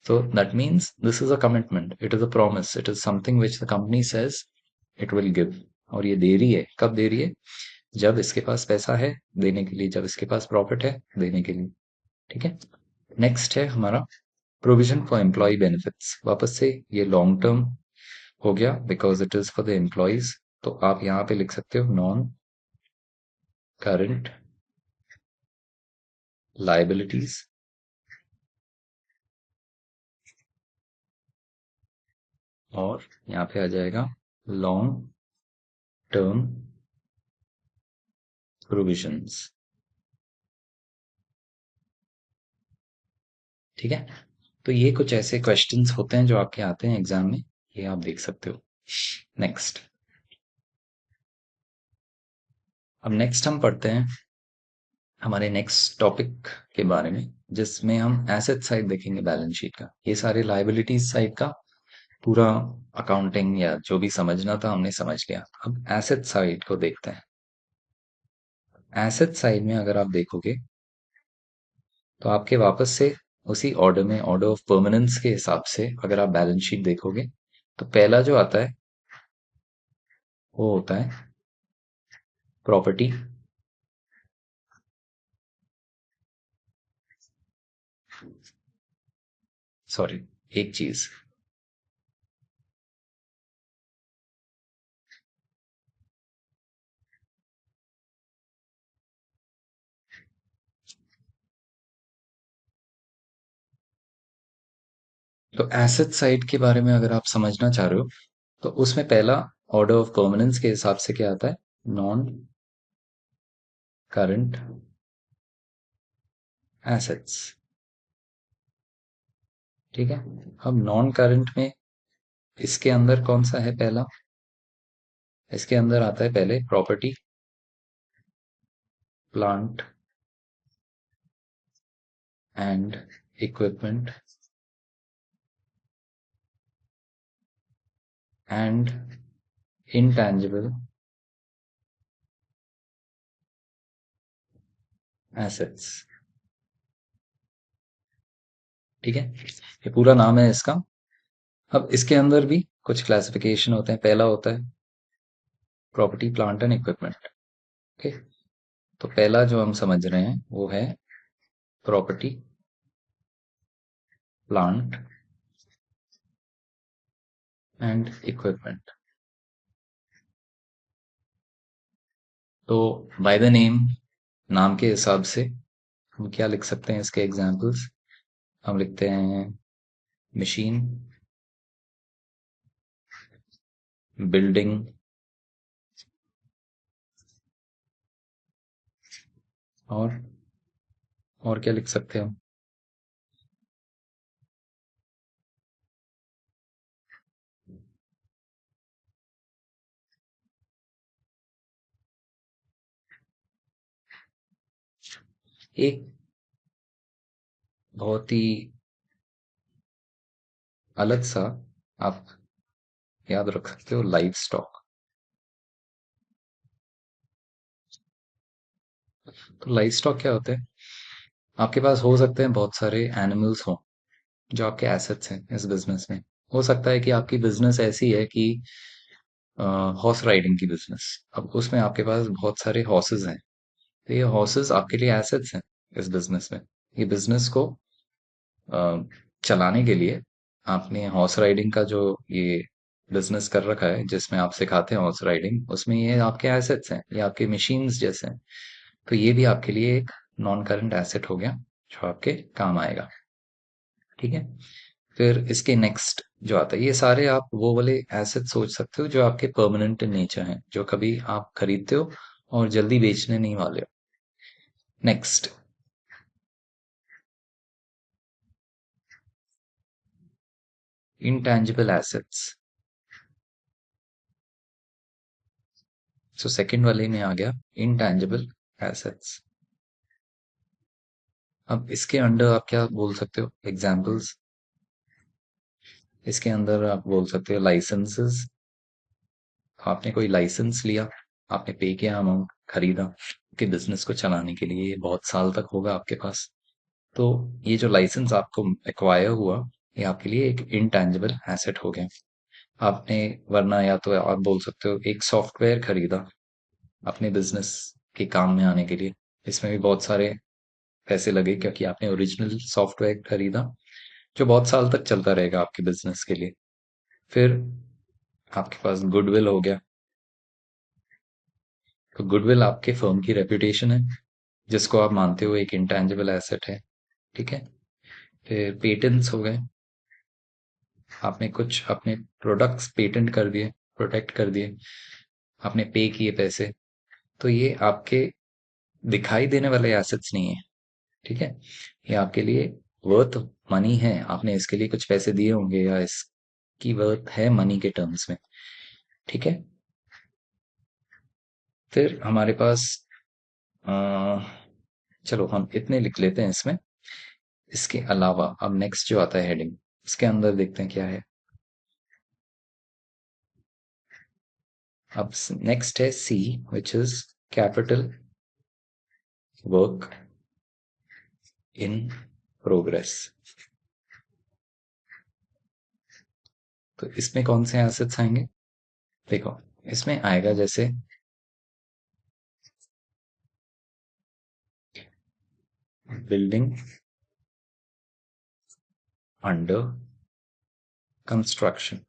So that means this is a commitment. It is a promise. It is something which the company says it will give. और ये दे रही है, कब दे रही है? जब इसके पास पैसा है देने के लिए, जब इसके पास प्रॉफिट है देने के लिए। ठीक है, नेक्स्ट है हमारा प्रोविजन फॉर एम्प्लॉय बेनिफिट्स। वापस से ये लॉन्ग टर्म हो गया because it is for the employees. तो आप यहाँ पे लिख सकते हो नॉन करंट लाइबिलिटीज, और यहाँ पे आ जाएगा लॉन्ग टर्म प्रोविजंस। ठीक है, तो ये कुछ ऐसे क्वेश्चंस होते हैं जो आपके आते हैं एग्जाम में, ये आप देख सकते हो। नेक्स्ट, अब नेक्स्ट हम पढ़ते हैं हमारे नेक्स्ट टॉपिक के बारे में, जिसमें हम एसेट साइड देखेंगे बैलेंस शीट का। ये सारे लाइबिलिटीज साइड का पूरा अकाउंटिंग या जो भी समझना था हमने समझ लिया। अब एसेट साइड को देखते हैं। एसेट साइड में अगर आप देखोगे तो आपके वापस से उसी ऑर्डर में, ऑर्डर ऑफ परमानेंस के हिसाब से अगर आप बैलेंस शीट देखोगे तो पहला जो आता है वो होता है प्रॉपर्टी, सॉरी एक चीज, तो एसेट साइड के बारे में अगर आप समझना चाह रहे हो तो उसमें पहला ऑर्डर ऑफ परमानेंस के हिसाब से क्या आता है? Non current assets. ठीक है, अब नॉन करंट में इसके अंदर कौन सा है पहला? इसके अंदर आता है पहले property, plant and equipment and intangible assets। ठीक है, ये पूरा नाम है इसका। अब इसके अंदर भी कुछ क्लासिफिकेशन होते हैं। पहला होता है property, plant and equipment. Okay, तो पहला जो हम समझ रहे हैं वो है प्रॉपर्टी, प्लांट एंड इक्विपमेंट। तो बाय द नेम, नाम के हिसाब से हम क्या लिख सकते हैं? इसके एग्जांपल्स हम लिखते हैं मशीन, बिल्डिंग, और और क्या लिख सकते हैं हम? एक बहुत ही अलग सा आप याद रख सकते हो, लाइफ स्टॉक। तो लाइफ स्टॉक क्या होते हैं? आपके पास हो सकते हैं बहुत सारे एनिमल्स हों जो आपके एसेट्स हैं इस बिजनेस में। हो सकता है कि आपकी बिजनेस ऐसी है कि हॉर्स राइडिंग की बिजनेस, अब उसमें आपके पास बहुत सारे हॉर्सेस हैं। तो ये हॉर्सेस आपके लिए एसेट्स हैं इस बिजनेस में। ये बिजनेस को अ, चलाने के लिए आपने हॉर्स राइडिंग का जो ये बिजनेस कर रखा है जिसमें आप सिखाते हैं हॉर्स राइडिंग, उसमें ये आपके एसेट्स हैं, ये आपके मशीन्स जैसे हैं। तो ये भी आपके लिए एक नॉन करंट एसेट हो गया जो आपके काम आएगा। ठीक है, फिर इसके नेक्स्ट जो आता है, ये सारे आप वो वाले एसेट सोच सकते हो जो आपके परमानेंट इन नेचर हैं, जो कभी आप खरीदते हो और जल्दी बेचने नहीं वाले हो। Next, intangible assets. So second वाले में आ गया इंटेंजिबल एसेट्स। अब इसके अंडर आप क्या बोल सकते हो एग्जांपल्स? इसके अंदर आप बोल सकते हो लाइसेंसेस। आपने कोई लाइसेंस लिया, आपने पे किया अमाउंट, खरीदा कि बिजनेस को चलाने के लिए, ये बहुत साल तक होगा आपके पास। तो ये जो लाइसेंस आपको एक्वायर हुआ, ये आपके लिए एक इंटेंजिबल एसेट हो गया। आपने, वरना या तो आप बोल सकते हो एक सॉफ्टवेयर खरीदा अपने बिजनेस के काम में आने के लिए। इसमें भी बहुत सारे पैसे लगे क्योंकि आपने ओरिजिनल सॉफ्टवेयर खरीदा जो बहुत साल तक चलता रहेगा आपके बिजनेस के लिए। फिर आपके पास गुडविल हो गया। तो गुडविल आपके फर्म की रेपुटेशन है जिसको आप मानते हो एक इंटेंजिबल एसेट है। ठीक है, फिर पेटेंट्स हो गए। आपने कुछ अपने प्रोडक्ट्स पेटेंट कर दिए, प्रोटेक्ट कर दिए, आपने पे किए पैसे। तो ये आपके दिखाई देने वाले एसेट्स नहीं है। ठीक है, ये आपके लिए वर्थ मनी है, आपने इसके लिए कुछ पैसे दिए होंगे या इसकी वर्थ है मनी के टर्म्स में। ठीक है, फिर हमारे पास अ, चलो हम इतने लिख लेते हैं इसमें। इसके अलावा अब नेक्स्ट जो आता है हेडिंग, इसके अंदर देखते हैं क्या है। अब नेक्स्ट है C, which is capital work in progress. तो इसमें कौन से एसेट्स आएंगे? देखो, इसमें आएगा जैसे building under construction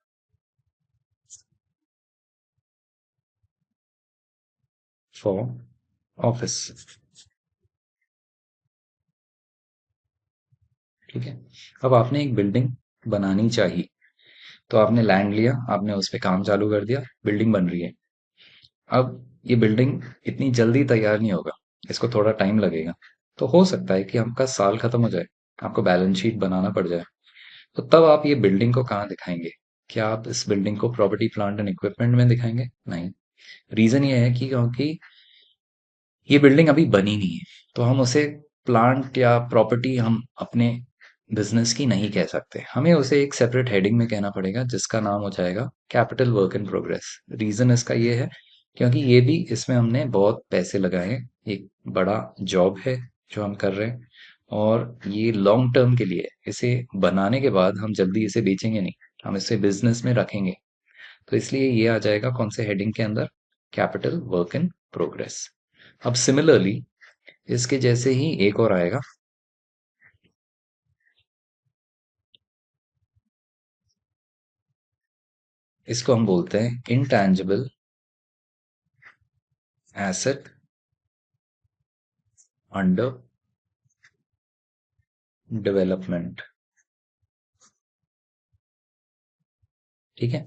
for office. ठीक है, अब आपने एक बिल्डिंग बनानी चाहिए, तो आपने लैंड लिया, आपने उस पे काम चालू कर दिया, बिल्डिंग बन रही है। अब ये बिल्डिंग इतनी जल्दी तैयार नहीं होगा, इसको थोड़ा टाइम लगेगा। तो हो सकता है कि आपका साल खत्म हो जाए, आपको बैलेंस शीट बनाना पड़ जाए। तो तब आप ये बिल्डिंग को कहाँ दिखाएंगे? क्या आप इस बिल्डिंग को प्रॉपर्टी प्लांट एंड इक्विपमेंट में दिखाएंगे? नहीं। रीजन ये है कि क्योंकि ये बिल्डिंग अभी बनी नहीं है, तो हम उसे प्लांट या प्रॉपर्टी हम अपने बिजनेस की नहीं कह सकते। हमें उसे एक सेपरेट हेडिंग में कहना पड़ेगा जिसका नाम हो जाएगा capital work in progress. Reason इसका ये है क्योंकि ये भी इसमें हमने बहुत पैसे लगाए हैं, एक बड़ा जॉब है जो हम कर रहे हैं, और ये लॉन्ग टर्म के लिए है। इसे बनाने के बाद हम जल्दी इसे बेचेंगे नहीं, हम इसे बिजनेस में रखेंगे। तो इसलिए ये आ जाएगा कौन से हेडिंग के अंदर? Capital work in progress. अब सिमिलरली इसके जैसे ही एक और आएगा, इसको हम बोलते हैं इंटैंजिबल एसेट अंडर डेवलपमेंट। ठीक है,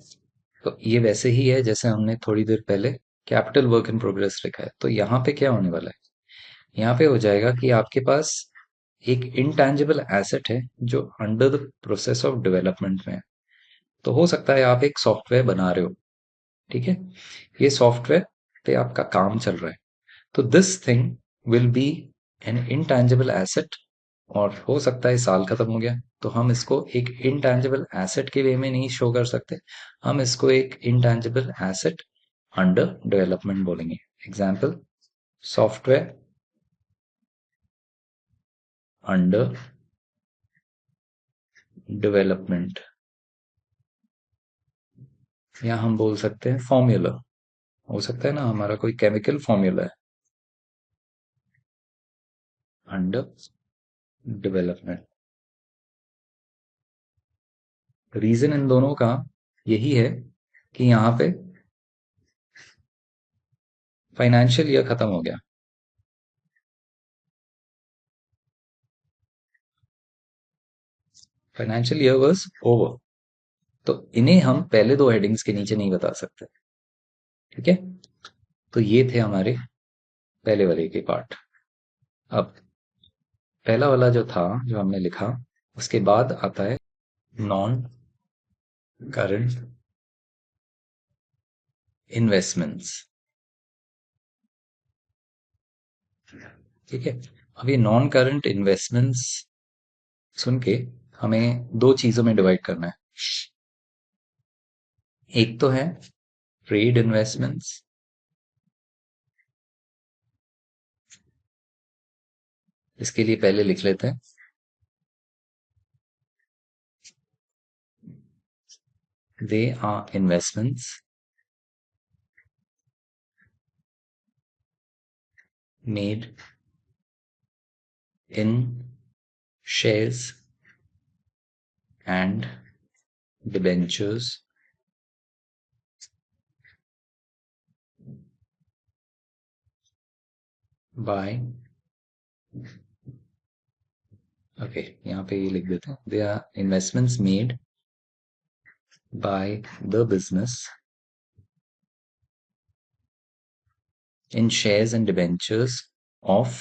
तो ये वैसे ही है जैसे हमने थोड़ी देर पहले कैपिटल वर्क इन प्रोग्रेस लिखा है। तो यहाँ पे क्या होने वाला है? यहाँ पे हो जाएगा कि आपके पास एक इंटैंजिबल एसेट है जो under the process of development में है। तो हो सकता है आप एक सॉफ्टवेयर बना रहे हो, ठीक है, ये सॉफ्टवेयर पे आपका काम चल रहा है। तो this thing will be an intangible asset, और हो सकता है साल खत्म हो गया, तो हम इसको एक इंटैंजिबल एसेट के वे में नहीं शो कर सकते, हम इसको एक इंटैंजिबल एसेट अंडर डेवलपमेंट बोलेंगे। एग्जाम्पल, सॉफ्टवेयर अंडर डेवलपमेंट, या हम बोल सकते हैं फॉर्मूला। हो सकता है ना हमारा कोई केमिकल फॉर्मूला है, अंडर डेवलपमेंट। रीजन इन दोनों का यही है कि यहाँ पे फाइनेंशियल ईयर खत्म हो गया, फाइनेंशियल ईयर वाज ओवर, तो इन्हें हम पहले दो हेडिंग्स के नीचे नहीं बता सकते। ठीक है, तो ये थे हमारे पहले वाले के पार्ट। अब पहला वाला जो था, जो हमने लिखा, उसके बाद आता है नॉन करंट इन्वेस्टमेंट्स। ठीक है, अब ये नॉन करंट इन्वेस्टमेंट्स सुन के हमें दो चीजों में डिवाइड करना है। एक तो है ट्रेड इन्वेस्टमेंट्स, इसके लिए पहले लिख लेते हैं, they are investments made in shares and debentures by, okay यहाँ पे ये लिख देते हैं, they are investments made by the business in shares and debentures of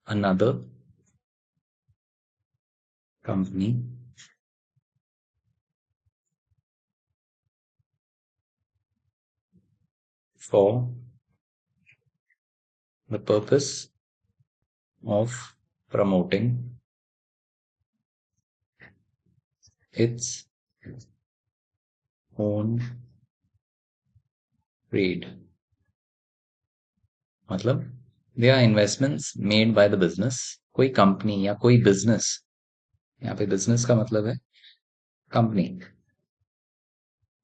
another company for the purpose of promoting its own trade। मतलब they are investments made by the business, कोई company या कोई बिजनेस, यहाँ पे बिजनेस का मतलब है company.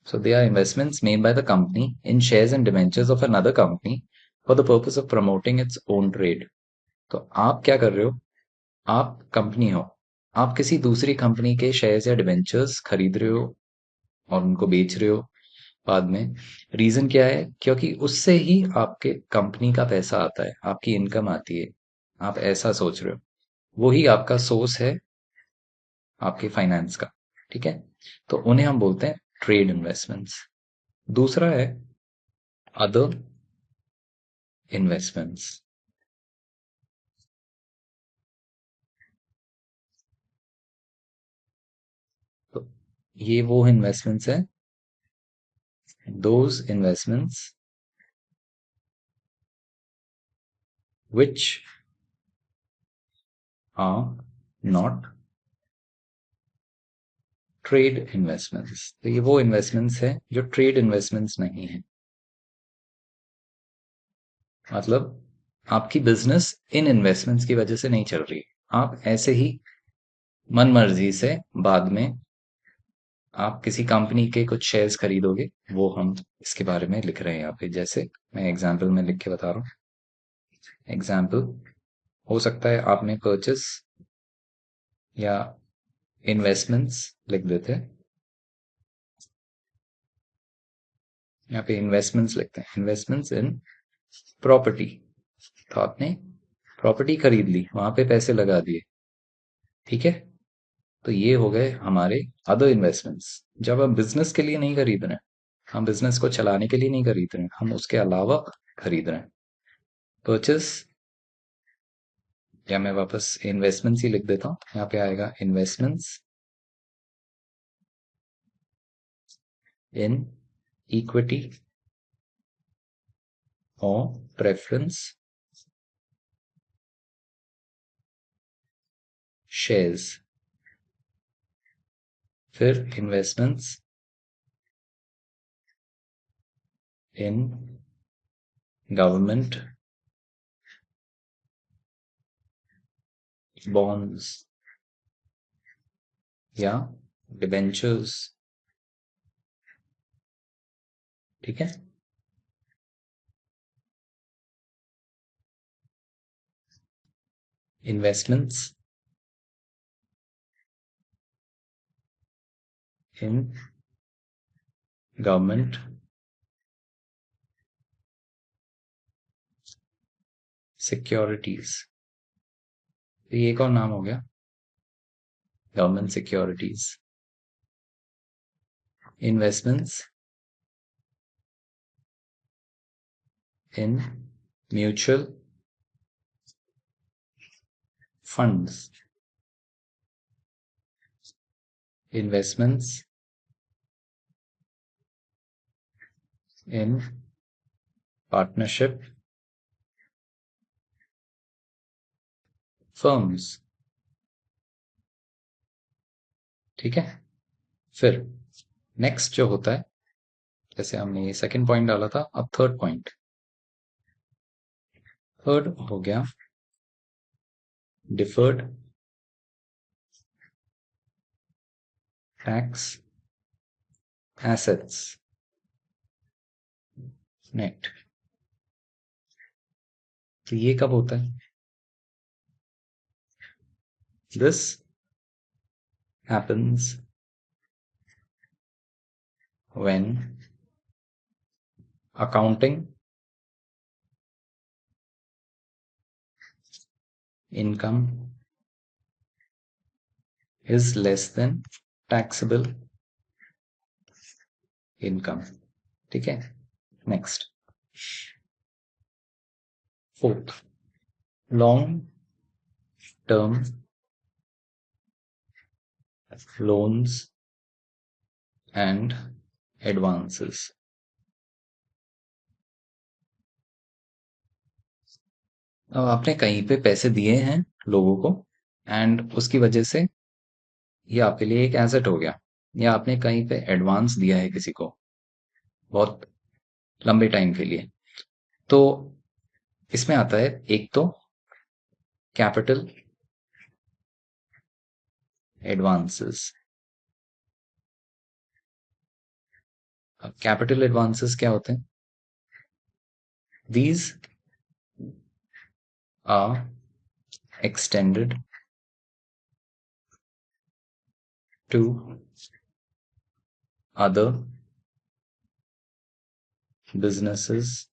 So they are investments made by the company in shares and debentures of another company for the purpose of promoting its own trade। तो आप क्या कर रहे हो? आप कंपनी हो, आप किसी दूसरी कंपनी के शेयर्स या डिबेंचर्स खरीद रहे हो और उनको बेच रहे हो बाद में। रीजन क्या है? क्योंकि उससे ही आपके कंपनी का पैसा आता है, आपकी इनकम आती है, आप ऐसा सोच रहे हो। वही आपका सोर्स है आपके फाइनेंस का। ठीक है, तो उन्हें हम बोलते हैं ट्रेड इन्वेस्टमेंट्स। दूसरा है अदर इन्वेस्टमेंट्स। ये वो इन्वेस्टमेंट्स है, those investments which are not trade investments. तो ये वो इन्वेस्टमेंट्स है जो ट्रेड इन्वेस्टमेंट्स नहीं है। मतलब आपकी बिजनेस इन इन्वेस्टमेंट्स की वजह से नहीं चल रही, आप ऐसे ही मन मर्जी से बाद में आप किसी कंपनी के कुछ शेयर्स खरीदोगे, वो हम इसके बारे में लिख रहे हैं यहाँ पे। जैसे मैं एग्जांपल में लिख के बता रहा हूँ। एग्जांपल हो सकता है आपने परचेस या इन्वेस्टमेंट्स लिख देते हैं, यहाँ पे इन्वेस्टमेंट्स लिखते हैं, इन्वेस्टमेंट्स इन प्रॉपर्टी। तो आपने प्रॉपर्टी खरीद ली, वहां पे पैसे लगा दिए, ठीक है। तो ये हो गए हमारे अदर इन्वेस्टमेंट्स। जब हम बिजनेस के लिए नहीं खरीद रहे हैं, हम बिजनेस को चलाने के लिए नहीं खरीद रहे हैं, हम उसके अलावा खरीद रहे हैं। परचेस, या मैं वापस इन्वेस्टमेंट्स ही लिख देता हूँ, यहाँ पे आएगा इन्वेस्टमेंट्स इन इक्विटी और प्रेफरेंस शेयर्स। फिर इन्वेस्टमेंट्स इन गवर्नमेंट बॉन्ड्स या डिबेंचर्स, ठीक है। इन्वेस्टमेंट्स इन गवर्नमेंट सिक्योरिटीज, ये एक और नाम हो गया government securities. Investments in mutual funds, investments in partnership firms, ठीक है। फिर नेक्स्ट जो होता है, जैसे हमने ये सेकंड पॉइंट डाला था, अब थर्ड पॉइंट। थर्ड हो गया डिफर्ड टैक्स एसेट्स नेट। तो ये कब होता है? This happens when accounting income is less than taxable income, ठीक है। Next, fourth, long term loans and advances. अब आपने कहीं पे पैसे दिए हैं लोगों को, एंड उसकी वजह से ये आपके लिए एक एसेट हो गया, या आपने कहीं पे एडवांस दिया है किसी को बहुत लंबे टाइम के लिए। तो इसमें आता है एक तो कैपिटल एडवांसेस। अब कैपिटल एडवांसेस क्या होते हैं? These are extended to other businesses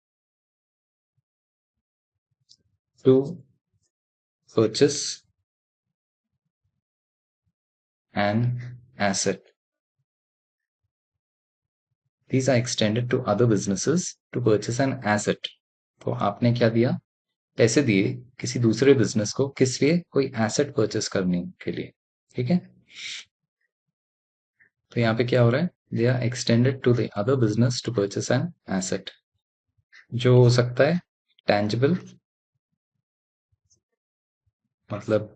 to purchase an asset. These are extended to other businesses to purchase an asset. तो आपने क्या दिया? पैसे दिए किसी दूसरे बिजनेस को, किस लिए? कोई एसेट परचेस करने के लिए, ठीक है। तो यहाँ पे क्या हो रहा है, they are extended to the other business to purchase an asset, जो हो सकता है टैंजिबल मतलब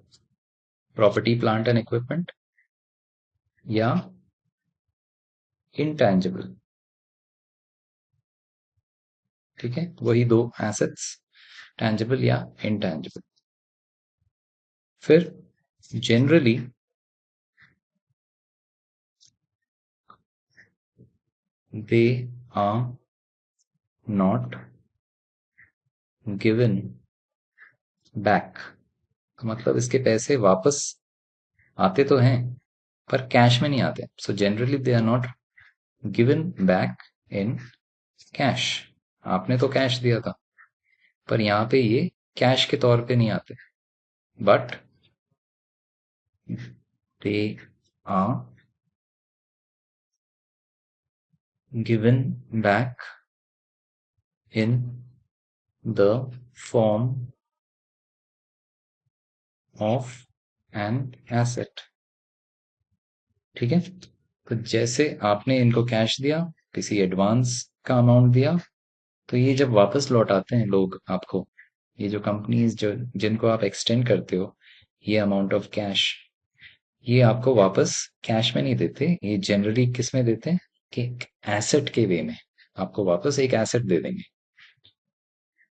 प्रॉपर्टी प्लांट एंड इक्विपमेंट, या इनटैंजिबल। ठीक है, वही दो एसेट्स, टैंजिबल या इनटैंजिबल। फिर generally they are not given back, मतलब इसके पैसे वापस आते तो हैं पर कैश में नहीं आते। So generally they are not given back in cash. आपने तो कैश दिया था, पर यहाँ पे ये कैश के तौर पे नहीं आते, but they are given back in the form of an asset. ठीक है, तो जैसे आपने इनको कैश दिया, किसी एडवांस का अमाउंट दिया, तो ये जब वापस लौटाते हैं लोग आपको, ये जो कंपनीज जो जिनको आप एक्सटेंड करते हो ये अमाउंट ऑफ कैश, ये आपको वापस कैश में नहीं देते, ये जनरली किस में देते हैं कि एसेट के वे में आपको वापस एक एसेट दे देंगे।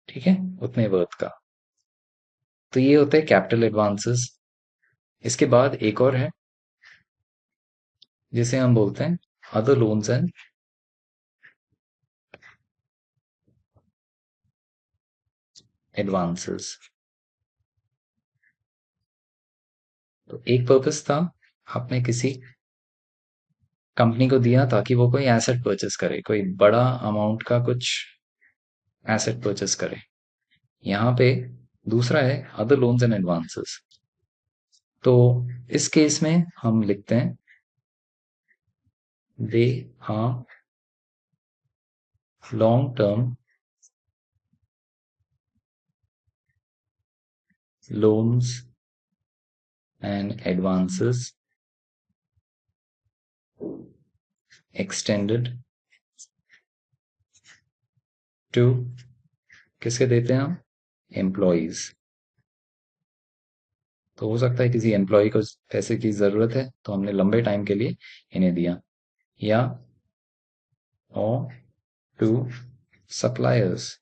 ठीक है, उतने वर्थ का। तो ये होते हैं कैपिटल एडवांसेस। इसके बाद एक और है जिसे हम बोलते हैं अदर लोन्स एंड एडवांसेस। तो एक पर्पस था, आपने किसी कंपनी को दिया ताकि वो कोई एसेट परचेस करे, कोई बड़ा अमाउंट का कुछ एसेट परचेस करे। यहाँ पे दूसरा है अदर लोन्स एंड एडवांसेस। तो इस केस में हम लिखते हैं they are long term loans and advances extended to, किसके देते हैं हम, एम्प्लॉइज। तो हो सकता है किसी एम्प्लॉय को पैसे की जरूरत है तो हमने लंबे टाइम के लिए इन्हें दिया, या और टू सप्लायर्स,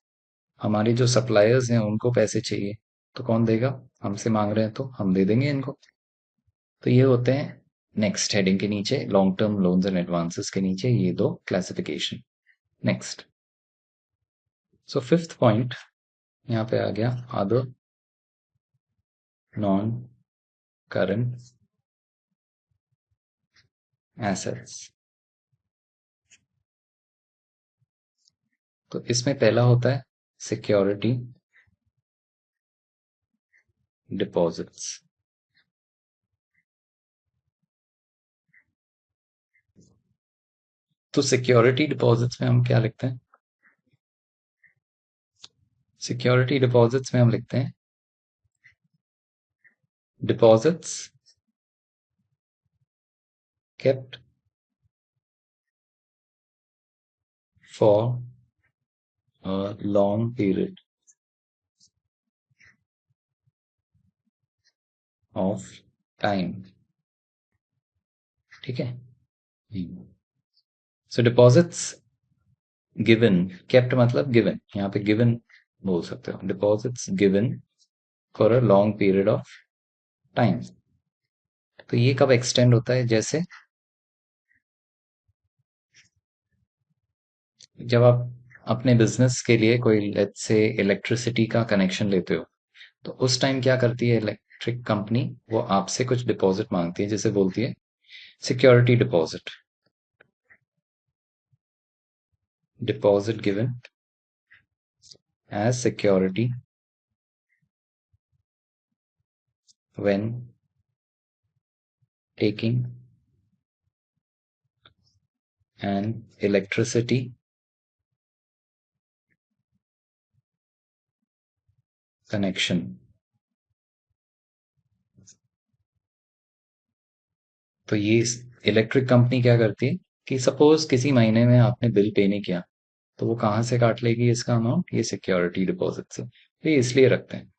हमारी जो सप्लायर्स हैं उनको पैसे चाहिए, तो कौन देगा, हमसे मांग रहे हैं तो हम दे देंगे इनको। तो ये होते हैं नेक्स्ट हेडिंग के नीचे, long term loans and advances के नीचे ये दो classification. Next, so fifth point यहाँ पे आ गया अदर नॉन करंट एसेट्स। तो इसमें पहला होता है सिक्योरिटी डिपॉजिट्स। तो सिक्योरिटी डिपॉजिट्स में हम क्या लिखते हैं, सिक्योरिटी डिपॉजिट्स में हम लिखते हैं deposits kept for a long period of time। ठीक है, सो डिपॉजिट्स गिवन, केप्ट मतलब गिवन, यहाँ पे गिवन बोल सकते हो, deposits given for a long period of time. तो ये कब एक्सटेंड होता है, जैसे जब आप अपने बिजनेस के लिए कोई लेट्स से इलेक्ट्रिसिटी का कनेक्शन लेते हो, तो उस टाइम क्या करती है इलेक्ट्रिक कंपनी, वो आपसे कुछ डिपॉजिट मांगती है जिसे बोलती है security deposit. Deposit given as security when taking an electricity connection। तो ये इलेक्ट्रिक कंपनी क्या करती है कि सपोज किसी महीने में आपने बिल पे नहीं किया, तो वो कहाँ से काट लेगी इसका अमाउंट? ये सिक्योरिटी डिपॉजिट से। तो ये इसलिए रखते हैं।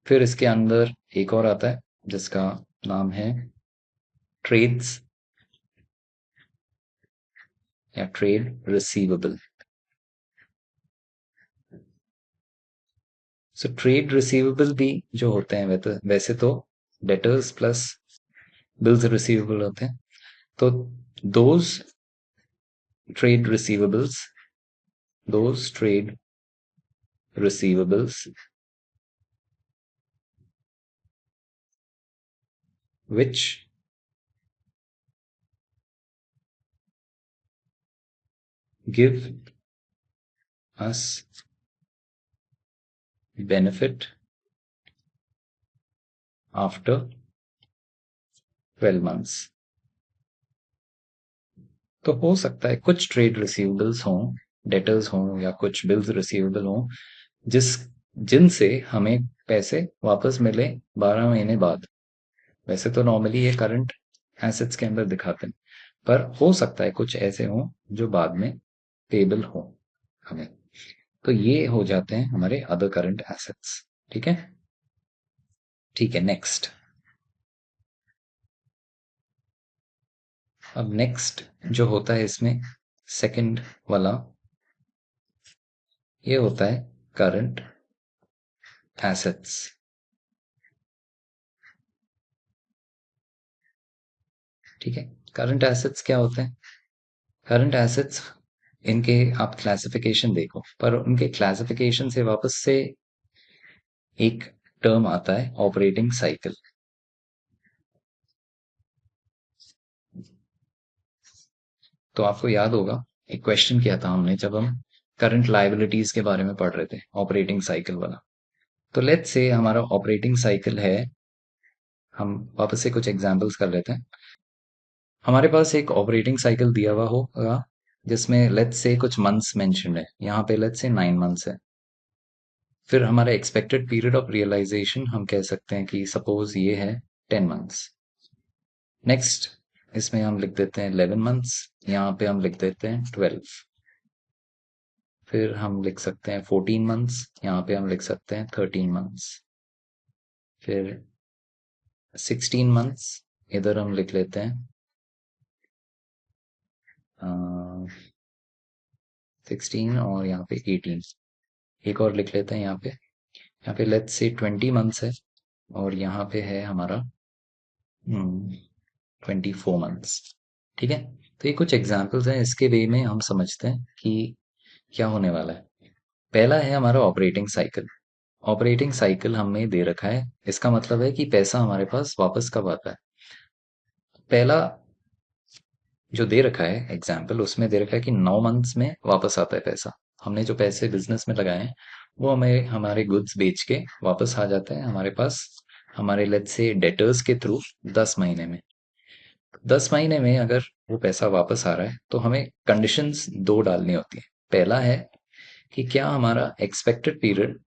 फिर इसके अंदर एक और आता है जिसका नाम है ट्रेड्स या trade receivable. So trade receivable भी जो होते हैं वैसे तो डेटर्स प्लस बिल्स रिसीवेबल होते हैं। तो those trade receivables those trade receivables which give us benefit after 12 months। तो हो सकता है कुछ ट्रेड रिसीवेबल्स हों, डेटर्स हों या कुछ बिल्स रिसीवेबल हों जिस जिनसे हमें पैसे वापस मिले 12 महीने बाद। वैसे तो नॉर्मली ये करंट एसेट्स के अंदर दिखाते हैं, पर हो सकता है कुछ ऐसे हों जो बाद में पेबल हो हमें। तो ये हो जाते हैं हमारे अदर करंट एसेट्स। ठीक है, ठीक है। नेक्स्ट, अब नेक्स्ट जो होता है इसमें सेकंड वाला, ये होता है करंट एसेट्स। ठीक है, करंट एसेट्स क्या होते हैं? करंट एसेट्स, इनके आप क्लासिफिकेशन देखो, पर उनके क्लासिफिकेशन से वापस से एक टर्म आता है ऑपरेटिंग साइकिल। तो आपको याद होगा एक क्वेश्चन किया था हमने जब हम करंट लायबिलिटीज के बारे में पढ़ रहे थे, ऑपरेटिंग साइकिल वाला। तो लेट्स से हमारा ऑपरेटिंग साइकिल है, हम वापस से कुछ एग्जांपल्स कर लेते हैं। हमारे पास एक ऑपरेटिंग साइकिल दिया हुआ होगा जिसमें लेट्स से कुछ मंथ्स मेंशन्ड है, यहाँ पे लेट्स से 9 मंथ्स है। फिर हमारा एक्सपेक्टेड पीरियड ऑफ रियलाइजेशन हम कह सकते हैं कि सपोज ये है 10 मंथ्स। नेक्स्ट इसमें हम लिख देते हैं 11 मंथ्स, यहाँ पे हम लिख देते हैं 12। फिर हम लिख सकते हैं 14 मंथ्स, यहाँ पे हम लिख सकते हैं 13 मंथ्स। फिर 16 मंथ्स, इधर हम लिख लेते हैं 16 और यहाँ पे 18। एक और लिख लेते हैं यहाँ पे लेट्स से 20 मंथ्स है और यहाँ पे है हमारा 24 मंथ्स। ठीक है, तो ये कुछ एग्जाम्पल्स हैं, इसके वे में हम समझते हैं कि क्या होने वाला है। पहला है हमारा ऑपरेटिंग साइकिल। ऑपरेटिंग साइकिल हमें दे रखा है, इसका मतलब है कि पैसा हमारे पास वापस कब आता है। पहला जो दे रखा है एग्जाम्पल, उसमें दे रखा है कि 9 मंथ्स में वापस आता है पैसा। हमने जो पैसे बिजनेस में लगाए हैं वो हमें हमारे गुड्स बेच के वापस आ जाते हैं हमारे पास, हमारे लेट्स से डेटर्स के थ्रू 10 महीने में। 10 महीने में अगर वो पैसा वापस आ रहा है तो हमें कंडीशंस दो डालनी होती है। पहला है कि क्या हमारा एक्सपेक्टेड पीरियड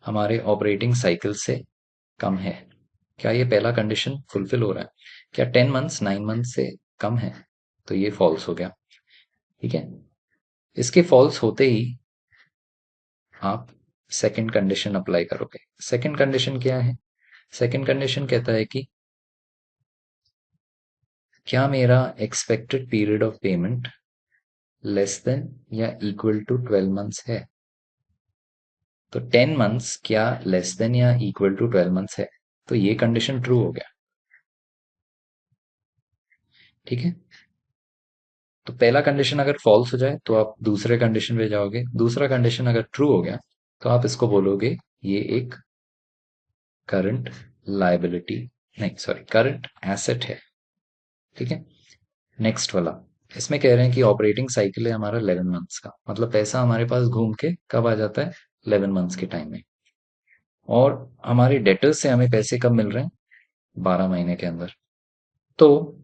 हमारे ऑपरेटिंग साइकिल से कम है, क्या ये पहला कंडीशन फुलफिल हो रहा है? क्या 10 मंथ्स 9 मंथ से कम है? तो ये फॉल्स हो गया। ठीक है, इसके फॉल्स होते ही आप सेकंड कंडीशन अप्लाई करोगे। सेकंड कंडीशन क्या है? सेकंड कंडीशन कहता है कि क्या मेरा expected period of payment less than या इक्वल टू 12 मंथ्स है। तो 10 मंथ्स क्या लेस देन या इक्वल टू 12 मंथ्स है? तो ये कंडीशन ट्रू हो गया। ठीक है, तो पहला कंडीशन अगर फॉल्स हो जाए तो आप दूसरे कंडीशन पे जाओगे, दूसरा कंडीशन अगर ट्रू हो गया तो आप इसको बोलोगे ये एक करंट लायबिलिटी, नहीं सॉरी करंट एसेट है। ठीक है, नेक्स्ट वाला, इसमें कह रहे हैं कि ऑपरेटिंग साइकिल है हमारा 11 मंथ्स का, मतलब पैसा हमारे पास घूम के कब आ जाता है? 11 मंथ्स के टाइम में। और हमारे डेटर्स से हमें पैसे कब मिल रहे हैं? 12 महीने के अंदर। तो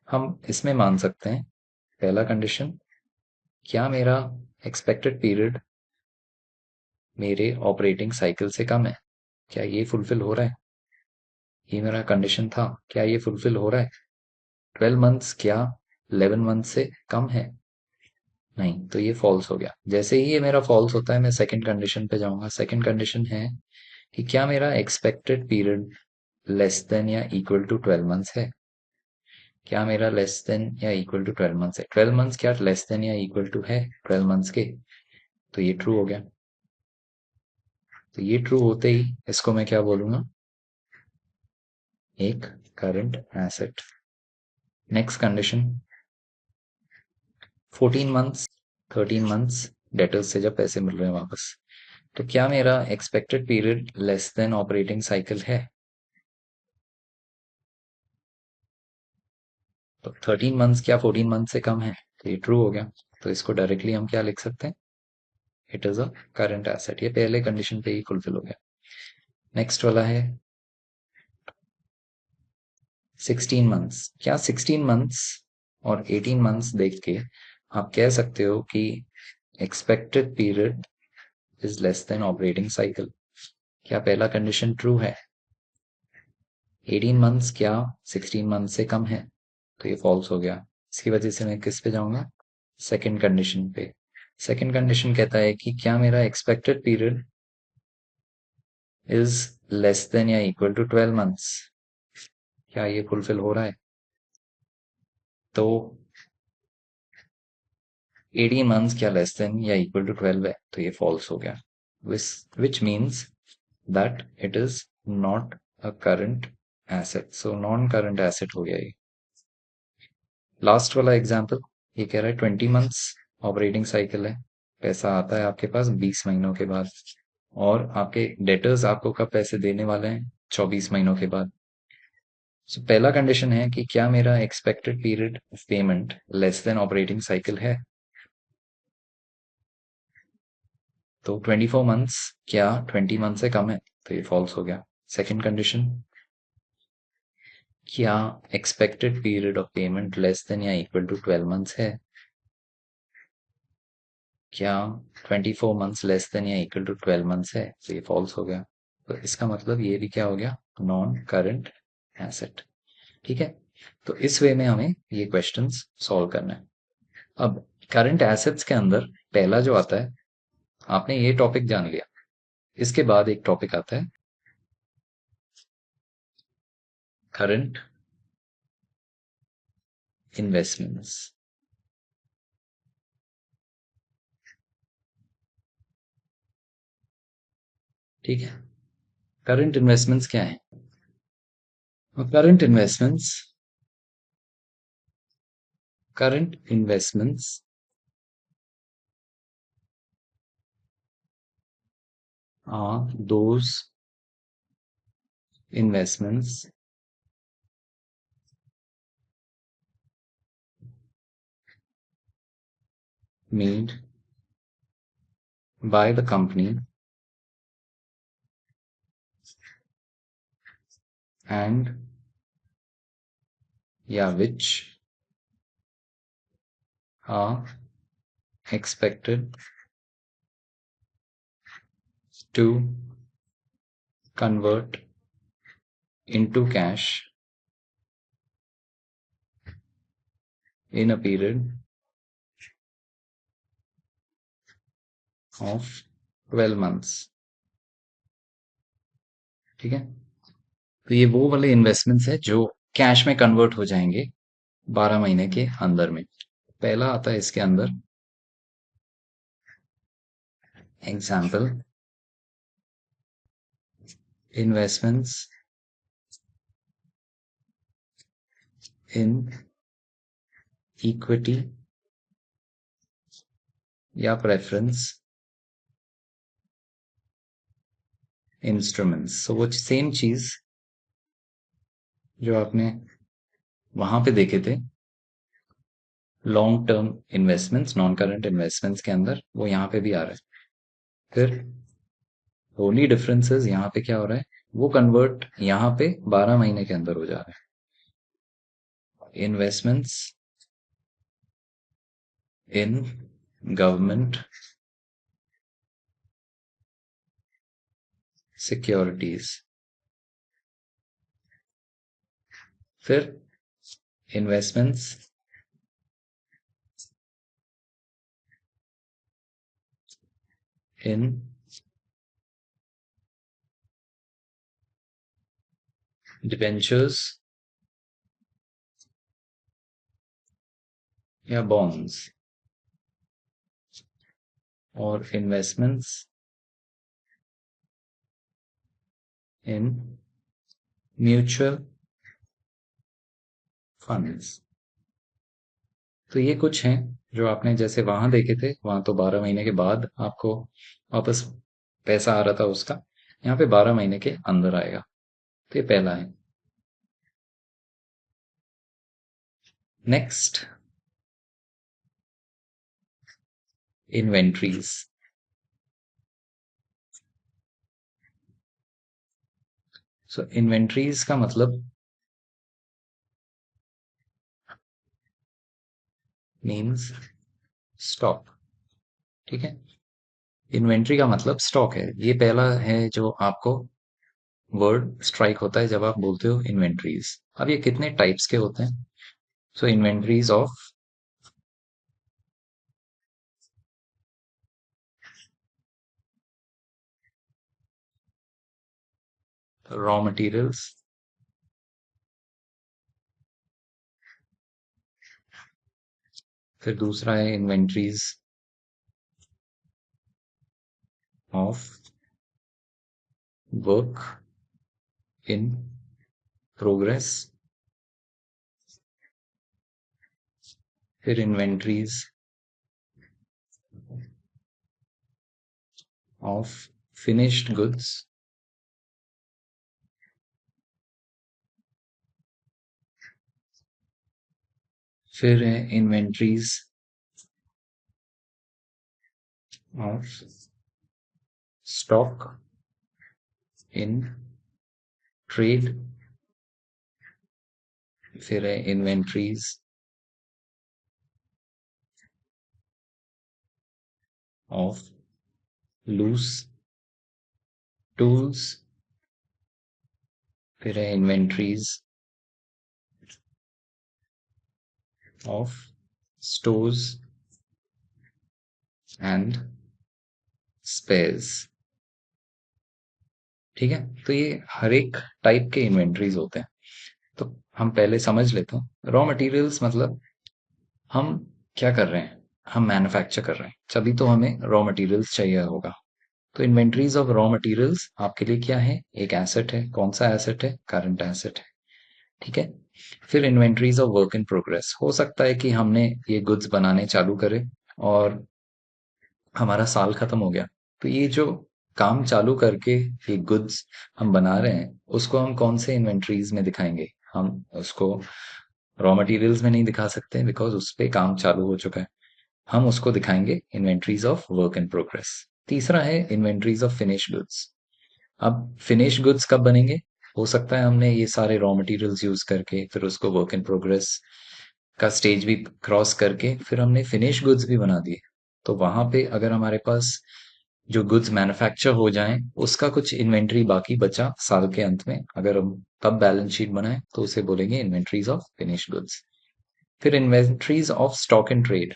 हम इसमें मान सकते हैं पहला कंडीशन, क्या मेरा एक्सपेक्टेड पीरियड मेरे ऑपरेटिंग साइकिल से कम है, क्या ये फुलफिल हो रहा है? ये मेरा कंडीशन था, क्या ये फुलफिल हो रहा है? 12 मंथ्स क्या 11 मंथ से कम है? नहीं, तो ये फॉल्स हो गया। जैसे ही ये मेरा फॉल्स होता है, मैं सेकंड कंडीशन पे जाऊंगा। सेकंड कंडीशन है कि क्या मेरा एक्सपेक्टेड पीरियड लेस देन या इक्वल टू 12 मंथ्स है? क्या मेरा लेस देन या इक्वल टू 12 मंथ्स है? 12 मंथ्स क्या लेस देन या इक्वल टू है 12 मंथ्स के? तो ये ट्रू हो गया। तो ये ट्रू होते ही इसको मैं क्या बोलूंगा? एक current asset. Next condition, 14 months 13 months debtors से जब पैसे मिल रहे हैं वापस, तो क्या मेरा expected period less than operating cycle है? तो 13 मंथ्स क्या 14 मंथ से कम है? तो ये ट्रू हो गया। तो इसको डायरेक्टली हम क्या लिख सकते हैं? It is a current asset. ये पहले कंडीशन पे ही फुलफिल हो गया। नेक्स्ट वाला है 16 मंथ्स। क्या 16 मंथ्स और 18 मंथ्स देख के आप कह सकते हो कि expected period is less than operating cycle? क्या पहला कंडीशन ट्रू है? 18 मंथ्स क्या 16 मंथ से कम है? तो ये फॉल्स हो गया। इसकी वजह से मैं किस पे जाऊंगा? सेकंड कंडीशन पे। सेकंड कंडीशन कहता है कि क्या मेरा expected period is less than या इक्वल टू 12 मंथ्स? क्या ये फुलफिल हो रहा है? तो 18 मंथ्स क्या लेस देन या इक्वल टू 12 है? तो ये फॉल्स हो गया। Which means that it is not a current asset. So non current asset हो गया ये। लास्ट वाला एग्जाम्पल, ये कह रहा है 20 मंथ्स ऑपरेटिंग साइकिल है, पैसा आता है आपके पास 20 महीनों के बाद, और आपके डेटर्स आपको कब पैसे देने वाले हैं? 24 महीनों के बाद। सो पहला कंडीशन है कि क्या मेरा expected period of payment less than operating cycle है? तो 24 मंथ्स क्या 20 मंथ से कम है? तो ये फॉल्स हो गया। सेकंड कंडीशन, क्या expected period of payment less than या इक्वल टू 12 मंथ्स है? क्या 24 मंथ्स लेस देन या इक्वल टू 12 मंथ्स है? तो ये फॉल्स हो गया। तो इसका मतलब ये भी क्या हो गया? Non current asset. ठीक है। तो इस वे में हमें ये क्वेश्चंस सॉल्व करना है। अब करंट एसेट्स के अंदर पहला जो आता है, आपने ये टॉपिक जान लिया, इसके बाद एक टॉपिक आता है करंट इन्वेस्टमेंट्स। ठीक है। करंट इन्वेस्टमेंट्स क्या है? Current investments are those investments made by the company and yeah, which are expected to convert into cash in a period of 12 months। ठीक है। तो ये वो वाले इन्वेस्टमेंट्स है जो कैश में कन्वर्ट हो जाएंगे 12 महीने के अंदर में। पहला आता है इसके अंदर एग्जाम्पल, इन्वेस्टमेंट्स इन इक्विटी या प्रेफरेंस इंस्ट्रूमेंट्स। सो वो सेम चीज जो आपने वहां पे देखे थे long term investments, non current investments के अंदर, वो यहाँ पे भी आ रहा है। फिर ओनली डिफरेंसेस यहाँ पे क्या हो रहा है, वो कन्वर्ट यहाँ पे 12 महीने के अंदर हो जा रहा है। Investments in government securities. फिर इन्वेस्टमेंट्स इन डिबेंचर्स या बॉन्ड्स और इन्वेस्टमेंट्स इन म्यूचुअल फंड्स। तो ये कुछ हैं जो आपने जैसे वहां देखे थे, वहां तो 12 महीने के बाद आपको वापस पैसा आ रहा था उसका, यहाँ पे 12 महीने के अंदर आएगा। तो ये पहला है। Next, inventories. सो इन्वेंट्रीज का मतलब मीन्स स्टॉक। ठीक है, इन्वेंट्री का मतलब स्टॉक है। ये पहला है जो आपको वर्ड स्ट्राइक होता है जब आप बोलते हो इन्वेंट्रीज। अब ये कितने टाइप्स के होते हैं? सो इन्वेंट्रीज ऑफ रॉ मटेरियल्स, फिर दूसरा है inventories of work in progress, फिर इन्वेंट्रीज ऑफ फिनिश्ड गुड्स, फिर है inventories of stock in trade, फिर है इन्वेंट्रीज ऑफ लूज टूल्स, फिर है inventories of stores and spheres. ठीक है, तो ये हर एक टाइप के इन्वेंट्रीज होते हैं। तो हम पहले समझ लेते हैं रॉ मटेरियल्स मतलब हम क्या कर रहे हैं, हम मैन्युफैक्चर कर रहे हैं, तभी तो हमें रॉ मटेरियल्स चाहिए होगा। तो इन्वेंट्रीज ऑफ रॉ मटेरियल्स आपके लिए क्या है? एक एसेट है। कौन सा एसेट है? करंट एसेट है। ठीक है, फिर inventories of work in progress. हो सकता है कि हमने ये गुड्स बनाने चालू करे और हमारा साल खत्म हो गया, तो ये जो काम चालू करके ये गुड्स हम बना रहे हैं उसको हम कौन से इन्वेंट्रीज में दिखाएंगे? हम उसको रॉ मटेरियल्स में नहीं दिखा सकते बिकॉज उस पे काम चालू हो चुका है। हम उसको दिखाएंगे inventories of work in progress. तीसरा है इन्वेंट्रीज ऑफ फिनिश गुड्स। अब फिनिश गुड्स कब बनेंगे? हो सकता है हमने ये सारे रॉ मटेरियल्स यूज करके फिर उसको वर्क इन प्रोग्रेस का स्टेज भी क्रॉस करके फिर हमने फिनिश गुड्स भी बना दिए। तो वहां पे अगर हमारे पास जो गुड्स मैन्युफैक्चर हो जाएं उसका कुछ इन्वेंट्री बाकी बचा साल के अंत में, अगर हम तब बैलेंस शीट बनाए तो उसे बोलेंगे इन्वेंट्रीज ऑफ फिनिश गुड्स। फिर inventories of stock and trade.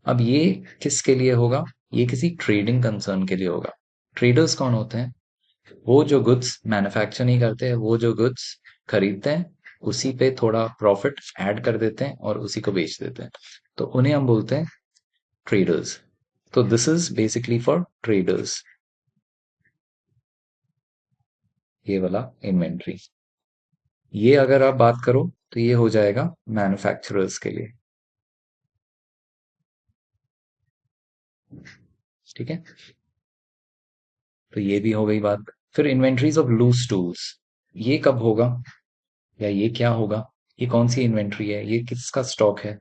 अब ये किसके लिए होगा? ये किसी ट्रेडिंग कंसर्न के लिए होगा। ट्रेडर्स कौन होते हैं? वो जो गुड्स मैन्युफैक्चर नहीं करते हैं, वो जो गुड्स खरीदते हैं उसी पे थोड़ा प्रॉफिट ऐड कर देते हैं और उसी को बेच देते हैं, तो उन्हें हम बोलते हैं ट्रेडर्स। तो this is basically for traders, ये वाला इन्वेंट्री। ये अगर आप बात करो तो ये हो जाएगा मैन्युफैक्चरर्स के लिए। ठीक है, तो ये भी हो गई बात। फिर इन्वेंट्रीज ऑफ लूज टूल्स, ये कब होगा या ये क्या होगा? ये कौन सी इन्वेंट्री है? ये किसका स्टॉक है?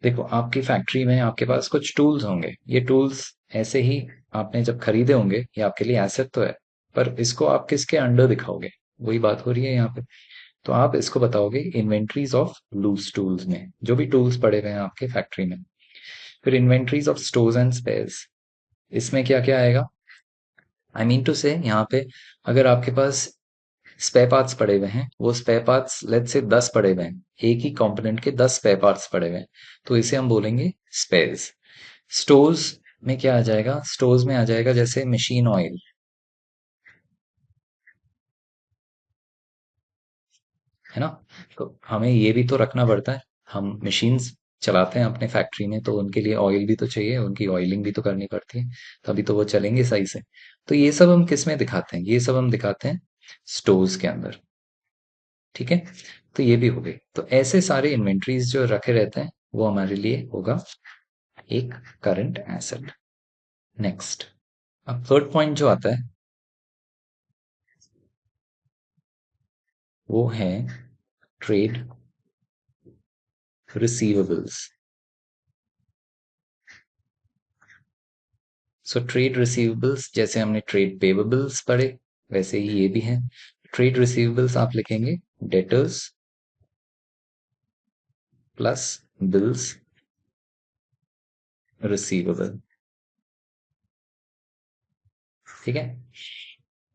देखो, आपकी फैक्ट्री में आपके पास कुछ टूल्स होंगे। ये टूल्स ऐसे ही आपने जब खरीदे होंगे, ये आपके लिए एसेट तो है, पर इसको आप किसके अंडर दिखाओगे? वही बात हो रही है यहाँ पे। तो आप इसको बताओगे इन्वेंट्रीज ऑफ लूज टूल्स में, जो भी टूल्स पड़े हुए हैं आपके फैक्ट्री में। फिर inventories of stores and spheres, इसमें क्या क्या आएगा? आई मीन टू से यहाँ पे अगर आपके पास स्पेयर पार्ट्स पड़े हुए हैं, वो स्पेयर पार्ट्स लेट्स से 10 पड़े हुए हैं, एक ही कंपोनेंट के 10 स्पेयर पार्ट्स पड़े हुए हैं, तो इसे हम बोलेंगे स्पेयर्स। स्टोर्स में क्या आ जाएगा? स्टोर्स में आ जाएगा जैसे मशीन ऑयल, है ना? तो हमें ये भी तो रखना पड़ता है, हम मशीन्स चलाते हैं अपने फैक्ट्री में, तो उनके लिए ऑयल भी तो चाहिए, उनकी ऑयलिंग भी तो करनी पड़ती है, तभी तो वो चलेंगे सही से। तो ये सब हम किस में दिखाते हैं? ये सब हम दिखाते हैं स्टोर्स के अंदर। ठीक है, तो ये भी हो गई। तो ऐसे सारे इन्वेंट्रीज जो रखे रहते हैं वो हमारे लिए होगा एक करंट एसेट। नेक्स्ट, अब थर्ड पॉइंट जो आता है वो है trade receivables. So trade receivables, जैसे हमने ट्रेड पेबल्स पढ़े वैसे ही ये भी है। ट्रेड रिसीवेबल्स आप लिखेंगे डेटर्स प्लस बिल्स रिसीवेबल। ठीक है,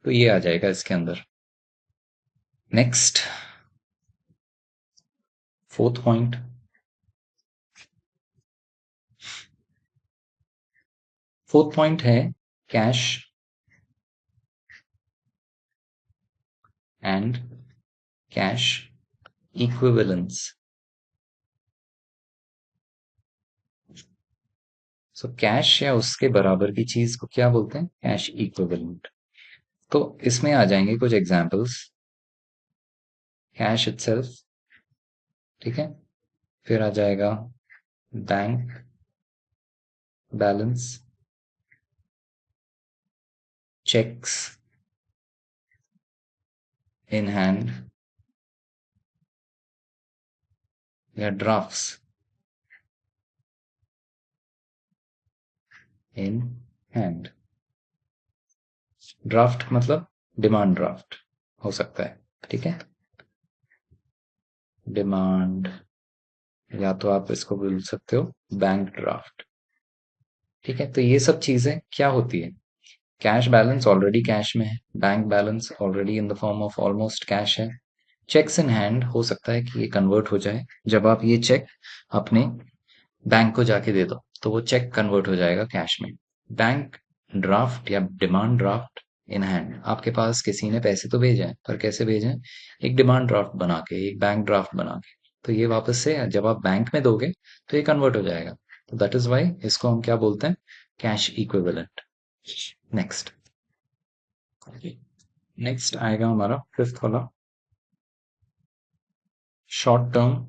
तो ये आ जाएगा इसके अंदर। Next, fourth point, fourth point है cash and cash equivalents. So cash या उसके बराबर की चीज को क्या बोलते हैं? Cash equivalent. तो इसमें आ जाएंगे कुछ एग्जांपल्स। कैश इटसेल्फ, ठीक है, फिर आ जाएगा bank balance, checks in hand या ड्राफ्ट्स इन हैंड। ड्राफ्ट मतलब डिमांड ड्राफ्ट हो सकता है, ठीक है, डिमांड, या तो आप इसको बोल सकते हो बैंक ड्राफ्ट। ठीक है, तो ये सब चीजें क्या होती है? कैश बैलेंस ऑलरेडी कैश में है, bank balance already in the form of almost cash है, चेक्स इन हैंड हो सकता है कि ये कन्वर्ट हो जाए जब आप ये चेक अपने बैंक को जाके दे दो, तो वो चेक कन्वर्ट हो जाएगा कैश में। बैंक ड्राफ्ट या डिमांड ड्राफ्ट इन हैंड, आपके पास किसी ने पैसे तो भेजे हैं, पर कैसे भेजे हैं? एक डिमांड ड्राफ्ट बना के, एक बैंक ड्राफ्ट बना के, तो ये वापस से जब आप बैंक में दोगे तो ये कन्वर्ट हो जाएगा। तो दैट इज वाई इसको हम क्या बोलते हैं? Cash equivalent. नेक्स्ट, नेक्स्ट आएगा हमारा फिफ्थ वाला, short term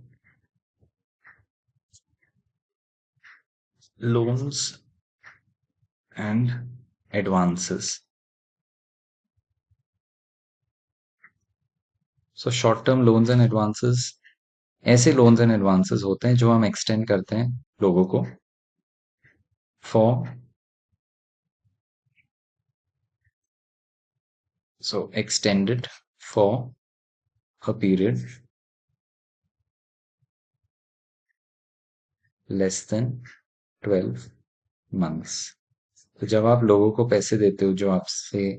loans and advances. So short term loans and advances ऐसे लोन्स एंड एडवांसेस होते हैं जो हम एक्सटेंड करते हैं लोगों को for, so extended for a period less than 12 months. तो जब आप लोगों को पैसे देते हो जो आपसे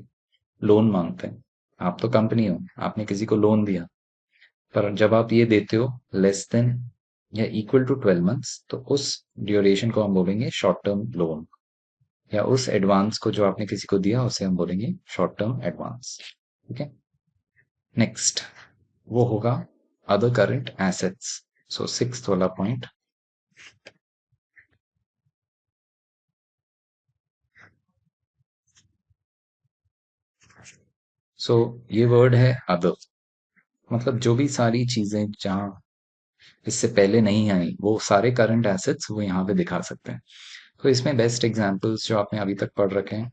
लोन मांगते हैं, आप तो कंपनी हो, आपने किसी को लोन दिया, पर जब आप ये देते हो लेस देन या इक्वल टू 12 मंथ्स, तो उस ड्यूरेशन को हम बोलेंगे शॉर्ट टर्म लोन, या उस एडवांस को जो आपने किसी को दिया उसे हम बोलेंगे शॉर्ट टर्म एडवांस। ठीक है, नेक्स्ट वो होगा अदर करंट एसेट्स। सो सिक्स्थ वाला पॉइंट, सो ये वर्ड है अदर, मतलब जो भी सारी चीजें जहां इससे पहले नहीं आई वो सारे करंट एसेट्स वो यहाँ पे दिखा सकते हैं। तो इसमें बेस्ट एग्जांपल्स जो आपने अभी तक पढ़ रखे हैं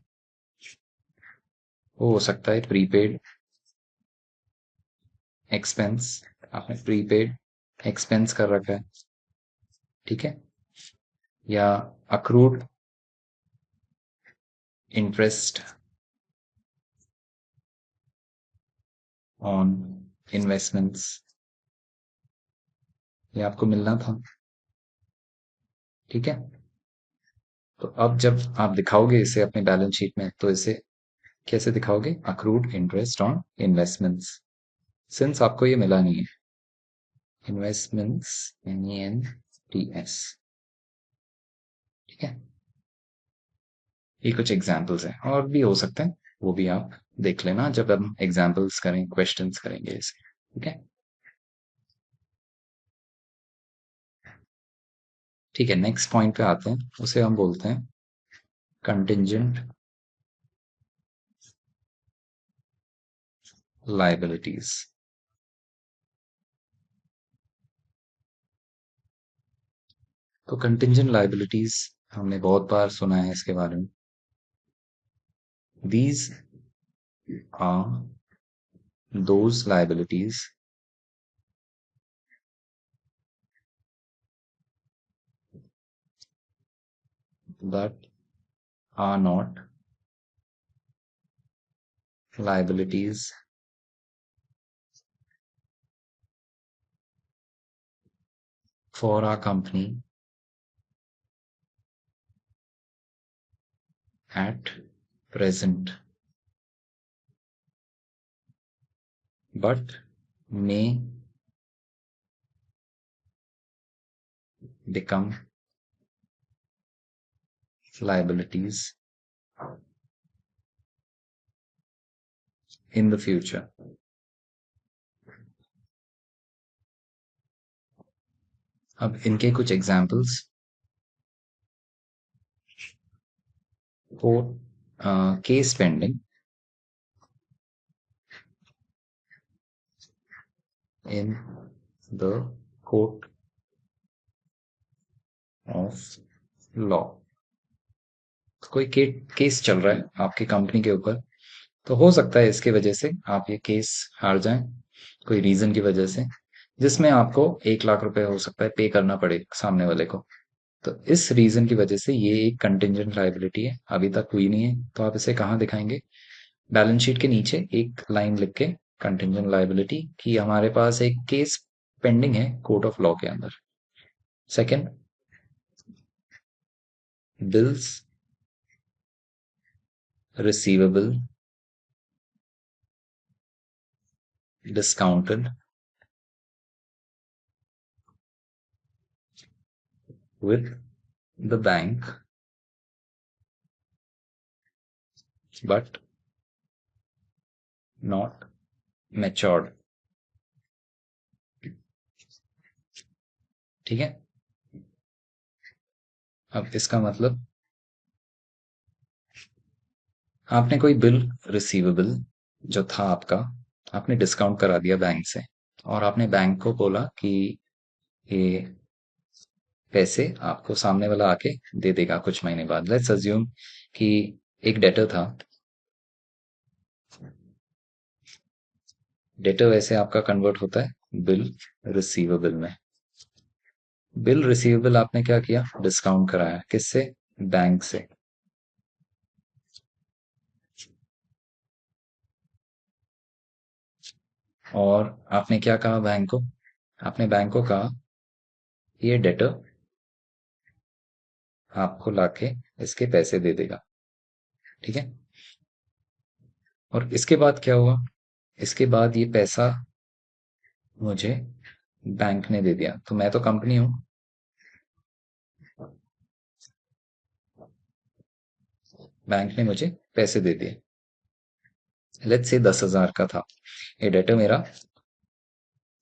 वो हो सकता है प्रीपेड एक्सपेंस, आपने प्रीपेड एक्सपेंस कर रखा है, ठीक है, या अक्रूड इंटरेस्ट ऑन इन्वेस्टमेंट्स, ये आपको मिलना था। ठीक है, तो अब जब आप दिखाओगे इसे अपने बैलेंस शीट में तो इसे कैसे दिखाओगे? Accrued interest on investments. Since आपको ये मिला नहीं है, इन्वेस्टमेंट्स, NENTS, ठीक है। ये कुछ एग्जाम्पल्स हैं, और भी हो सकते हैं, वो भी आप देख लेना जब हम एग्जाम्पल्स करें, क्वेश्चंस करेंगे इसके, ठीक है। ठीक है, नेक्स्ट पॉइंट पे आते हैं, उसे हम बोलते हैं कंटिंजेंट लायबिलिटीज। तो कंटिंजेंट लायबिलिटीज हमने बहुत बार सुना है इसके बारे में। These are those liabilities that are not liabilities for our company at present, but may become liabilities in the future. अब इनके कुछ examples, court case pending in the court of law। कोई केस चल रहा है आपकी कंपनी के ऊपर, तो हो सकता है इसकी वजह से आप ये केस हार जाएं, कोई रीजन की वजह से, जिसमें आपको 1 लाख रुपए हो सकता है पे करना पड़े सामने वाले को। तो इस रीजन की वजह से ये एक कंटिंजेंट लायबिलिटी है, अभी तक हुई नहीं है, तो आप इसे कहाँ दिखाएंगे? बैलेंस शीट के नीचे एक लाइन लिख के कंटिंजेंट लायबिलिटी कि हमारे पास एक केस पेंडिंग है कोर्ट ऑफ लॉ के अंदर। Second, bills receivable discounted with the bank but not matured। ठीक है, अब इसका मतलब आपने कोई बिल रिसीवेबल जो था आपका, आपने डिस्काउंट करा दिया बैंक से, और आपने बैंक को बोला कि ये पैसे आपको सामने वाला आके दे देगा कुछ महीने बाद। लेट्स अज्यूम कि एक डेटर था, डेटर वैसे आपका कन्वर्ट होता है बिल रिसीवेबल में। बिल रिसीवेबल आपने क्या किया? डिस्काउंट कराया, किससे? बैंक से। और आपने क्या कहा बैंक को? आपने बैंक को कहा ये डेटर आपको लाके इसके पैसे दे देगा, ठीक है। और इसके बाद क्या हुआ? इसके बाद ये पैसा मुझे बैंक ने दे दिया, तो मैं तो कंपनी हूं, बैंक ने मुझे पैसे दे दिए। लेट्स से 10,000 का था ये डेटर, मेरा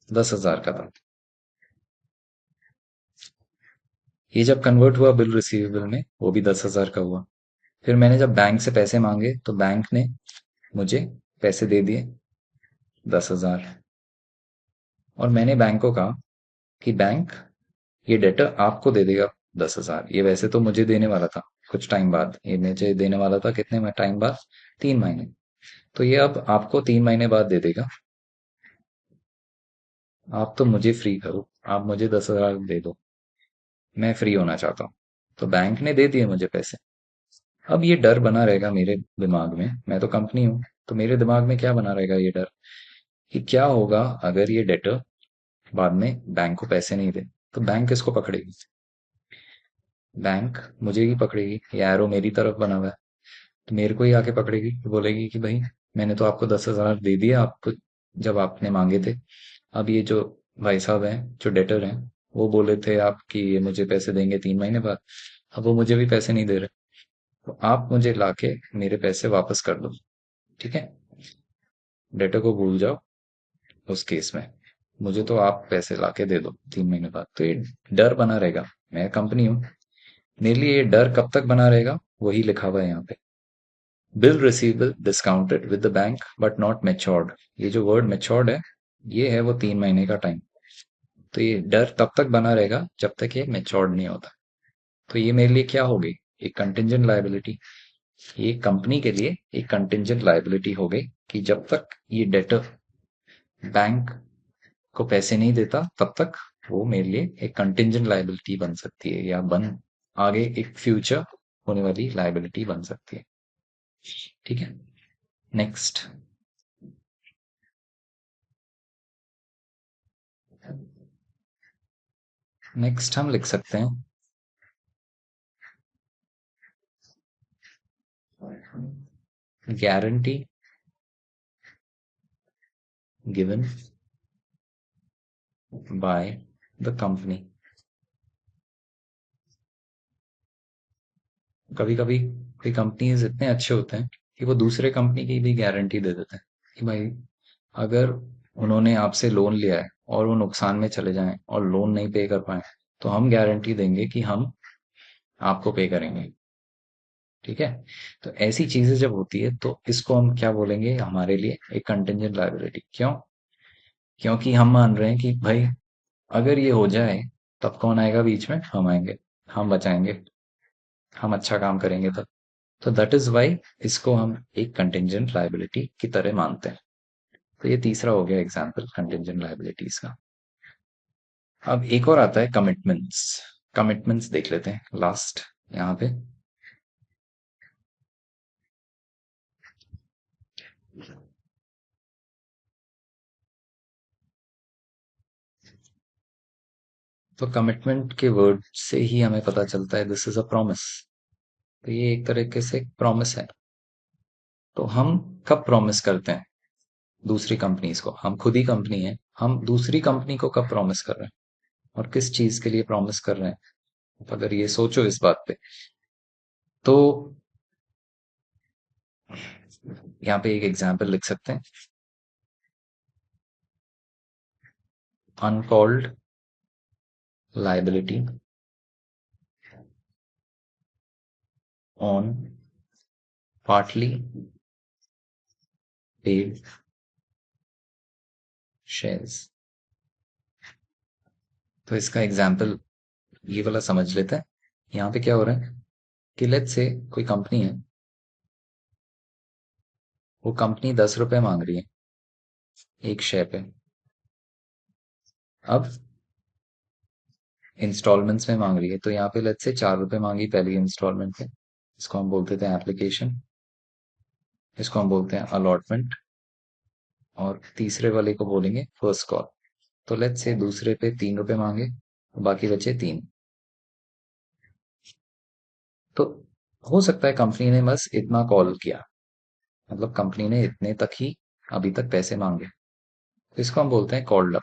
10,000 का था। ये जब कन्वर्ट हुआ बिल रिसीवेबल में, वो भी 10,000 का हुआ। फिर मैंने जब बैंक से पैसे मांगे तो बैंक ने मुझे पैसे दे दिए 10,000, और मैंने बैंक को कहा कि बैंक ये डेटर आपको दे देगा 10,000। ये वैसे तो मुझे देने वाला था कुछ टाइम बाद, ये मुझे देने वाला था कितने में टाइम बाद? 3 महीने। तो ये अब आपको 3 महीने बाद दे देगा। आप तो मुझे फ्री करो, आप मुझे 10,000 दे दो, मैं फ्री होना चाहता हूँ। तो बैंक ने दे दिए मुझे पैसे। अब ये डर बना रहेगा मेरे दिमाग में, मैं तो कंपनी हूँ, तो मेरे दिमाग में क्या बना रहेगा? ये डर कि क्या होगा अगर ये डेटर बाद में बैंक को पैसे नहीं दे, तो बैंक किसको पकड़ेगी? बैंक मुझे ही पकड़ेगी, ये एरो मेरी तरफ बना हुआ है, तो मेरे को ही आके पकड़ेगी, बोलेगी कि भाई मैंने तो आपको 10,000 दे दिया, आपको जब आपने मांगे थे। अब ये जो भाई साहब हैं, जो डेटर हैं, वो बोले थे आप कि ये मुझे पैसे देंगे 3 महीने बाद। अब वो मुझे भी पैसे नहीं दे रहे, तो आप मुझे लाके मेरे पैसे वापस कर दो। ठीक है, डेटर को भूल जाओ उस केस में। मुझे तो आप पैसे लाके दे दो 3 महीने बाद। तो ये डर बना रहेगा। मैं कंपनी हूँ, मेरे लिए ये डर कब तक बना रहेगा, वही लिखा हुआ है यहाँ पे। Bill receivable discounted with the bank but not matured. ये जो वर्ड मैच्योर्ड है, ये है वो 3 महीने का टाइम। तो ये डर तब तक बना रहेगा जब तक ये मैच्योर्ड नहीं होता। तो ये मेरे लिए क्या हो गई, एक कंटिंजेंट लायबिलिटी। ये कंपनी के लिए एक कंटिंजेंट लायबिलिटी हो गई कि जब तक ये डेटर बैंक को पैसे नहीं देता तब तक वो मेरे लिए एक कंटिंजेंट लायबिलिटी बन सकती है, या बन आगे एक फ्यूचर होने वाली लायबिलिटी बन सकती है। ठीक है, नेक्स्ट। नेक्स्ट हम लिख सकते हैं guarantee given by the company. कभी कभी कोई कंपनीज इतने अच्छे होते हैं कि वो दूसरे कंपनी की भी गारंटी दे देते हैं कि भाई, अगर उन्होंने आपसे लोन लिया है और वो नुकसान में चले जाएं और लोन नहीं पे कर पाए, तो हम गारंटी देंगे कि हम आपको पे करेंगे। ठीक है, तो ऐसी चीजें जब होती है तो इसको हम क्या बोलेंगे, हमारे लिए एक कंटिंजेंट लायबिलिटी। क्यों? क्योंकि हम मान रहे हैं कि भाई, अगर ये हो जाए तब कौन आएगा बीच में? हम आएंगे, हम बचाएंगे, हम अच्छा काम करेंगे तब। तो दैट इज वाई इसको हम एक कंटिंजेंट लायबिलिटी की तरह मानते हैं। तो ये तीसरा हो गया एग्जाम्पल कंटिंजेंट लायबिलिटीज का। अब एक और आता है कमिटमेंट्स। कमिटमेंट्स देख लेते हैं लास्ट यहाँ पे। तो कमिटमेंट के वर्ड से ही हमें पता चलता है दिस इज अ प्रॉमिस। तो ये एक तरीके से प्रॉमिस है। तो हम कब प्रॉमिस करते हैं दूसरी कंपनीज को? हम खुद ही कंपनी है, हम दूसरी कंपनी को कब प्रॉमिस कर रहे हैं और किस चीज के लिए प्रॉमिस कर रहे हैं? अगर ये सोचो इस बात पे, तो यहाँ पे एक एग्जाम्पल लिख सकते हैं, uncalled liability on partly paid shares. तो इसका एग्जाम्पल ये वाला समझ लेते हैं। यहाँ पे क्या हो रहा है कि लेट्स से कोई कंपनी है, वो कंपनी 10 रुपए मांग रही है एक शेयर पे। अब इंस्टॉलमेंट्स में मांग रही है, तो यहाँ पे लेट्स से 4 रुपए मांगी पहली इंस्टॉलमेंट पे। इसको हम बोलते थे एप्लीकेशन, इसको हम बोलते हैं अलॉटमेंट, और तीसरे वाले को बोलेंगे फर्स्ट कॉल। तो लेट्स से दूसरे पे 3 रुपए मांगे, बाकी बचे 3। तो हो सकता है कंपनी ने बस इतना कॉल किया, मतलब कंपनी ने इतने तक ही अभी तक पैसे मांगे, तो इसको हम बोलते हैं कॉल्ड अप।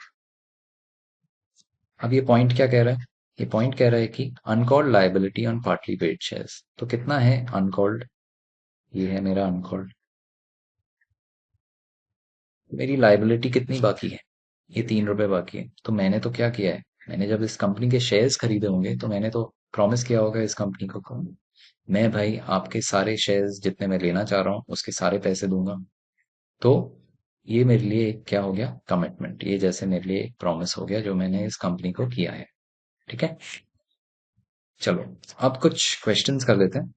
अब ये पॉइंट क्या कह रहा है? ये पॉइंट कह रहा है कि uncalled liability on partly paid shares. तो कितना है अनकॉल्ड? ये है मेरा अनकॉल्ड। मेरी लायबिलिटी कितनी बाकी है? ये 3 रुपए बाकी है। तो मैंने तो क्या किया है, मैंने जब इस कंपनी के शेयर्स खरीदे होंगे तो मैंने तो प्रॉमिस किया होगा इस कंपनी को, मैं भाई आपके सारे शेयर्स जितने मैं लेना चाह रहा हूँ उसके सारे पैसे दूंगा। तो ये मेरे लिए एक क्या हो गया, कमिटमेंट। ये जैसे मेरे लिए एक प्रॉमिस हो गया जो मैंने इस कंपनी को किया है। ठीक है, चलो अब कुछ क्वेश्चंस कर लेते हैं।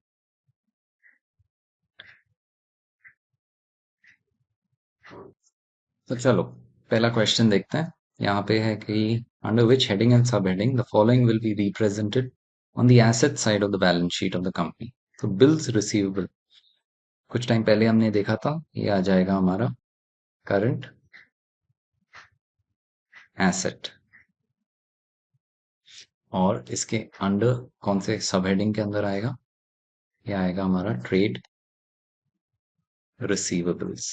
तो चलो पहला क्वेश्चन देखते हैं। यहाँ पे है कि under which heading and sub heading the following will be represented on the asset side of the balance sheet of the company. तो बिल्स रिसीवेबल, कुछ टाइम पहले हमने देखा था, ये आ जाएगा हमारा करंट एसेट। और इसके अंडर कौन से सब हेडिंग के अंदर आएगा? ये आएगा हमारा ट्रेड रिसीवेबल्स।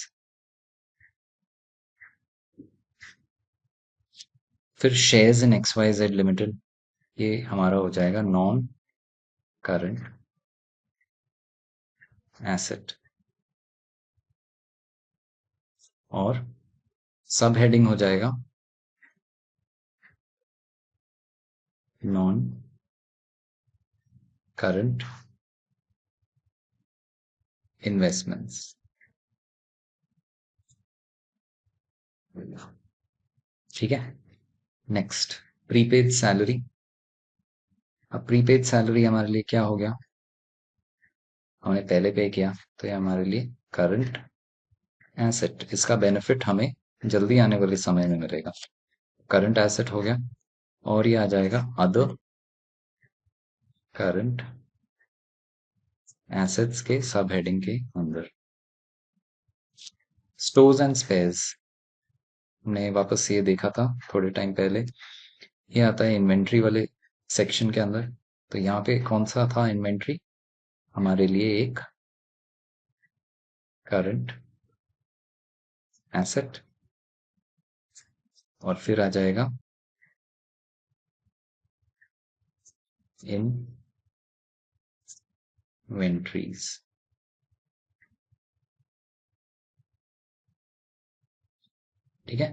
फिर शेयर्स इन XYZ लिमिटेड, ये हमारा हो जाएगा नॉन करंट एसेट। और सब हेडिंग हो जाएगा नॉन करंट इन्वेस्टमेंट्स। ठीक है, नेक्स्ट प्रीपेड सैलरी। अब प्रीपेड सैलरी हमारे लिए क्या हो गया, हमने पहले पे किया, तो ये हमारे लिए करंट एसेट, इसका बेनिफिट हमें जल्दी आने वाले समय में मिलेगा। करंट एसेट हो गया, और ये आ जाएगा अदर करंट एसेट्स के सब हेडिंग के अंदर। स्टोर्स एंड स्पेयर्स, हमने वापस ये देखा था थोड़े टाइम पहले, ये आता है इन्वेंट्री वाले सेक्शन के अंदर। तो यहाँ पे कौन सा था इन्वेंट्री, हमारे लिए एक करंट एसेट, और फिर आ जाएगा इन्वेंट्रीज। ठीक है,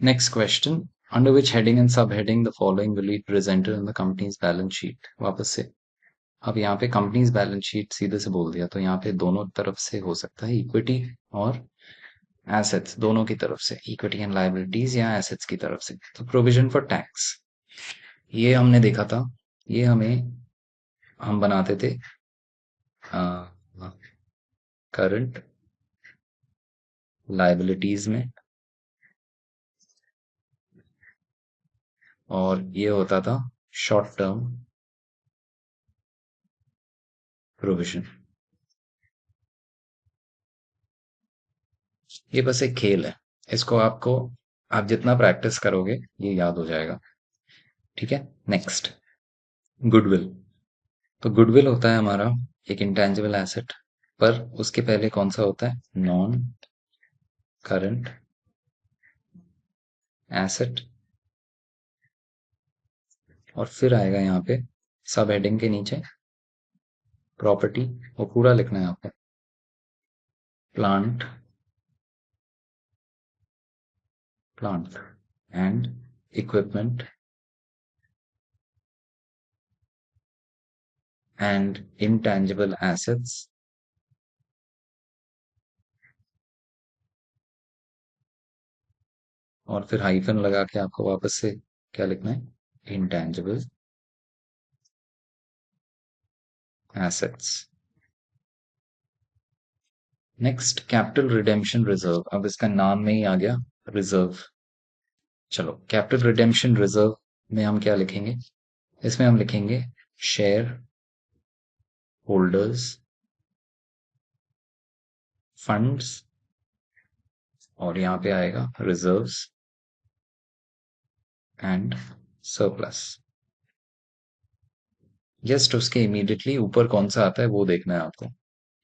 next question, under which heading and sub heading the following will be presented in the company's balance sheet. वापस से, अब यहाँ पे कंपनीज बैलेंस शीट सीधे से बोल दिया, तो यहाँ पे दोनों तरफ से हो सकता है, इक्विटी और एसेट्स दोनों की तरफ से, इक्विटी एंड लायबिलिटीज या एसेट्स की तरफ से। तो प्रोविजन फॉर टैक्स, ये हमने देखा था, ये हम बनाते थे करंट लायबिलिटीज में, और ये होता था शॉर्ट टर्म प्रोविजन। ये बस एक खेल है, इसको आपको, आप जितना प्रैक्टिस करोगे ये याद हो जाएगा। ठीक है, नेक्स्ट गुडविल। तो गुडविल होता है हमारा एक इंटेंजिबल एसेट, पर उसके पहले कौन सा होता है, नॉन करंट एसेट, और फिर आएगा यहाँ पे सब हेडिंग के नीचे प्रॉपर्टी, वो पूरा लिखना है आपको, plant and equipment and intangible assets, और फिर हाइफन लगा के आपको वापस से क्या लिखना है, intangible assets। Next capital redemption reserve, अब इसका नाम में ही आ गया रिजर्व। चलो कैपिटल रिडेम्पशन रिजर्व में हम क्या लिखेंगे, इसमें हम लिखेंगे शेयर होल्डर्स फंड्स, और यहाँ पे आएगा रिजर्व्स एंड सरप्लस। जस्ट उसके इमीडिएटली ऊपर कौन सा आता है वो देखना है आपको।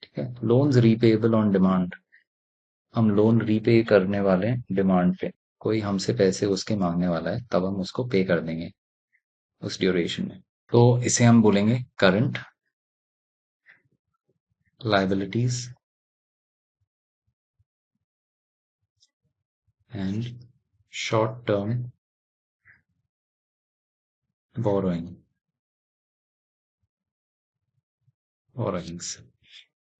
ठीक है, लोन्स रीपेएबल ऑन डिमांड, हम लोन रीपे करने वाले हैं डिमांड पे, कोई हमसे पैसे उसके मांगने वाला है तब हम उसको पे कर देंगे उस ड्यूरेशन में, तो इसे हम बोलेंगे current liabilities and short term borrowings.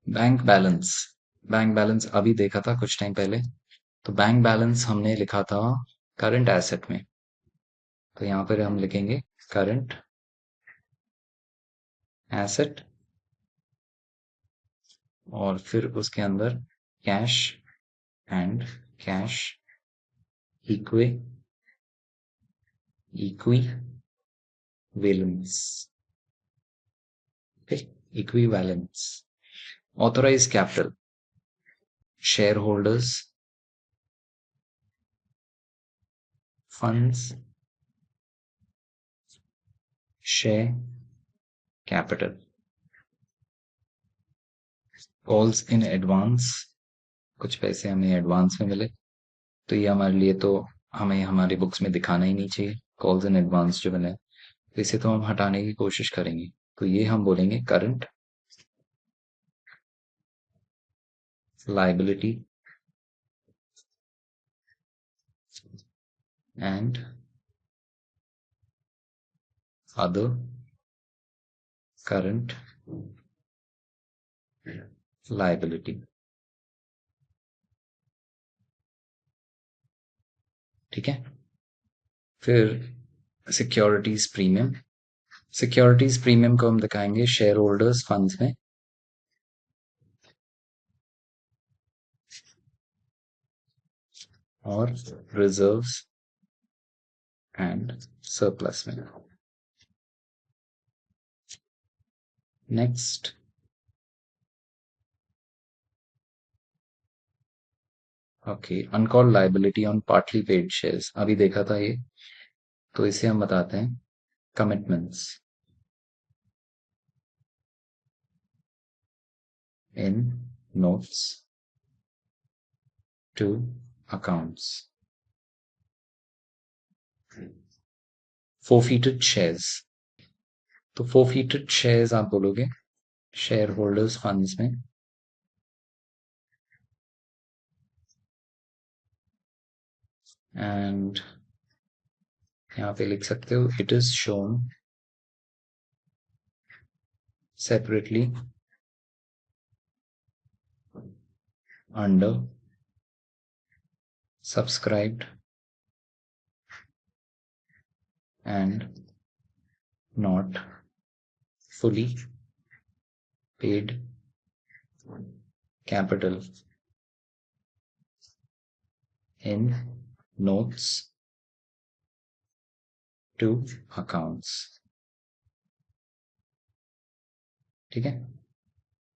Bank balance, bank balance अभी देखा था कुछ टाइम पहले, तो बैंक बैलेंस हमने लिखा था करंट एसेट में, तो यहाँ पर हम लिखेंगे करंट एसेट, और फिर उसके अंदर cash and cash equi equivalents, equivalents. Authorised capital, share holders funds share capital, calls in advance, कुछ पैसे हमें एडवांस में मिले, तो ये हमारे लिए तो हमें हमारी बुक्स में दिखाना ही नहीं चाहिए, कॉल्स इन एडवांस जो बने हैं। तो इसे तो हम हटाने की कोशिश करेंगे। तो ये हम बोलेंगे current liability and other current liability. ठीक है। फिर सिक्योरिटीज प्रीमियम। सिक्योरिटीज प्रीमियम को हम दिखाएंगे शेयर होल्डर्स फंड्स में और रिजर्व्स एंड सरप्लस में। Next, okay, uncalled liability on partly paid shares, अभी देखा था ये। तो इसे हम बताते हैं commitments in notes to accounts. Forfeited shares, तो फोरफीटेड शेयर्स आप बोलोगे शेयर होल्डर्स फंड्स में एंड यहाँ पे लिख सकते हो it is shown separately under subscribed and not fully paid capital in notes to accounts। ठीक है।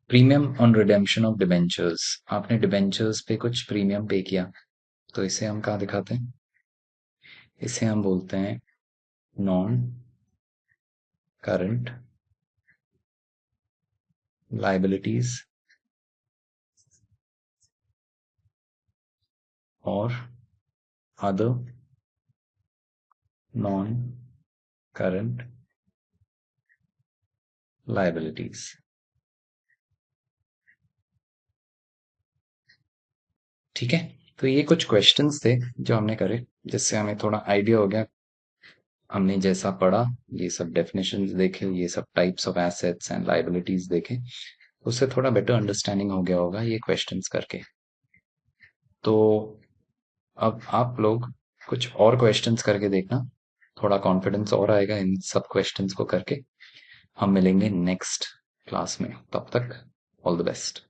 Premium on redemption of debentures, आपने डिबेंचर्स पे कुछ प्रीमियम पे किया, तो इसे हम कहाँ दिखाते हैं? इसे हम बोलते हैं नॉन करंट लाइबिलिटीज और अदर नॉन करंट लाइबिलिटीज। ठीक है। तो ये कुछ क्वेश्चंस थे जो हमने करे, जिससे हमें थोड़ा आइडिया हो गया। हमने जैसा पढ़ा, ये सब डेफिनेशंस देखे, ये सब types of assets and liabilities देखे, उससे थोड़ा बेटर अंडरस्टैंडिंग हो गया होगा ये क्वेश्चंस करके। तो अब आप लोग कुछ और क्वेश्चंस करके देखना, थोड़ा कॉन्फिडेंस और आएगा इन सब क्वेश्चंस को करके। हम मिलेंगे नेक्स्ट क्लास में, तब तक ऑल द बेस्ट।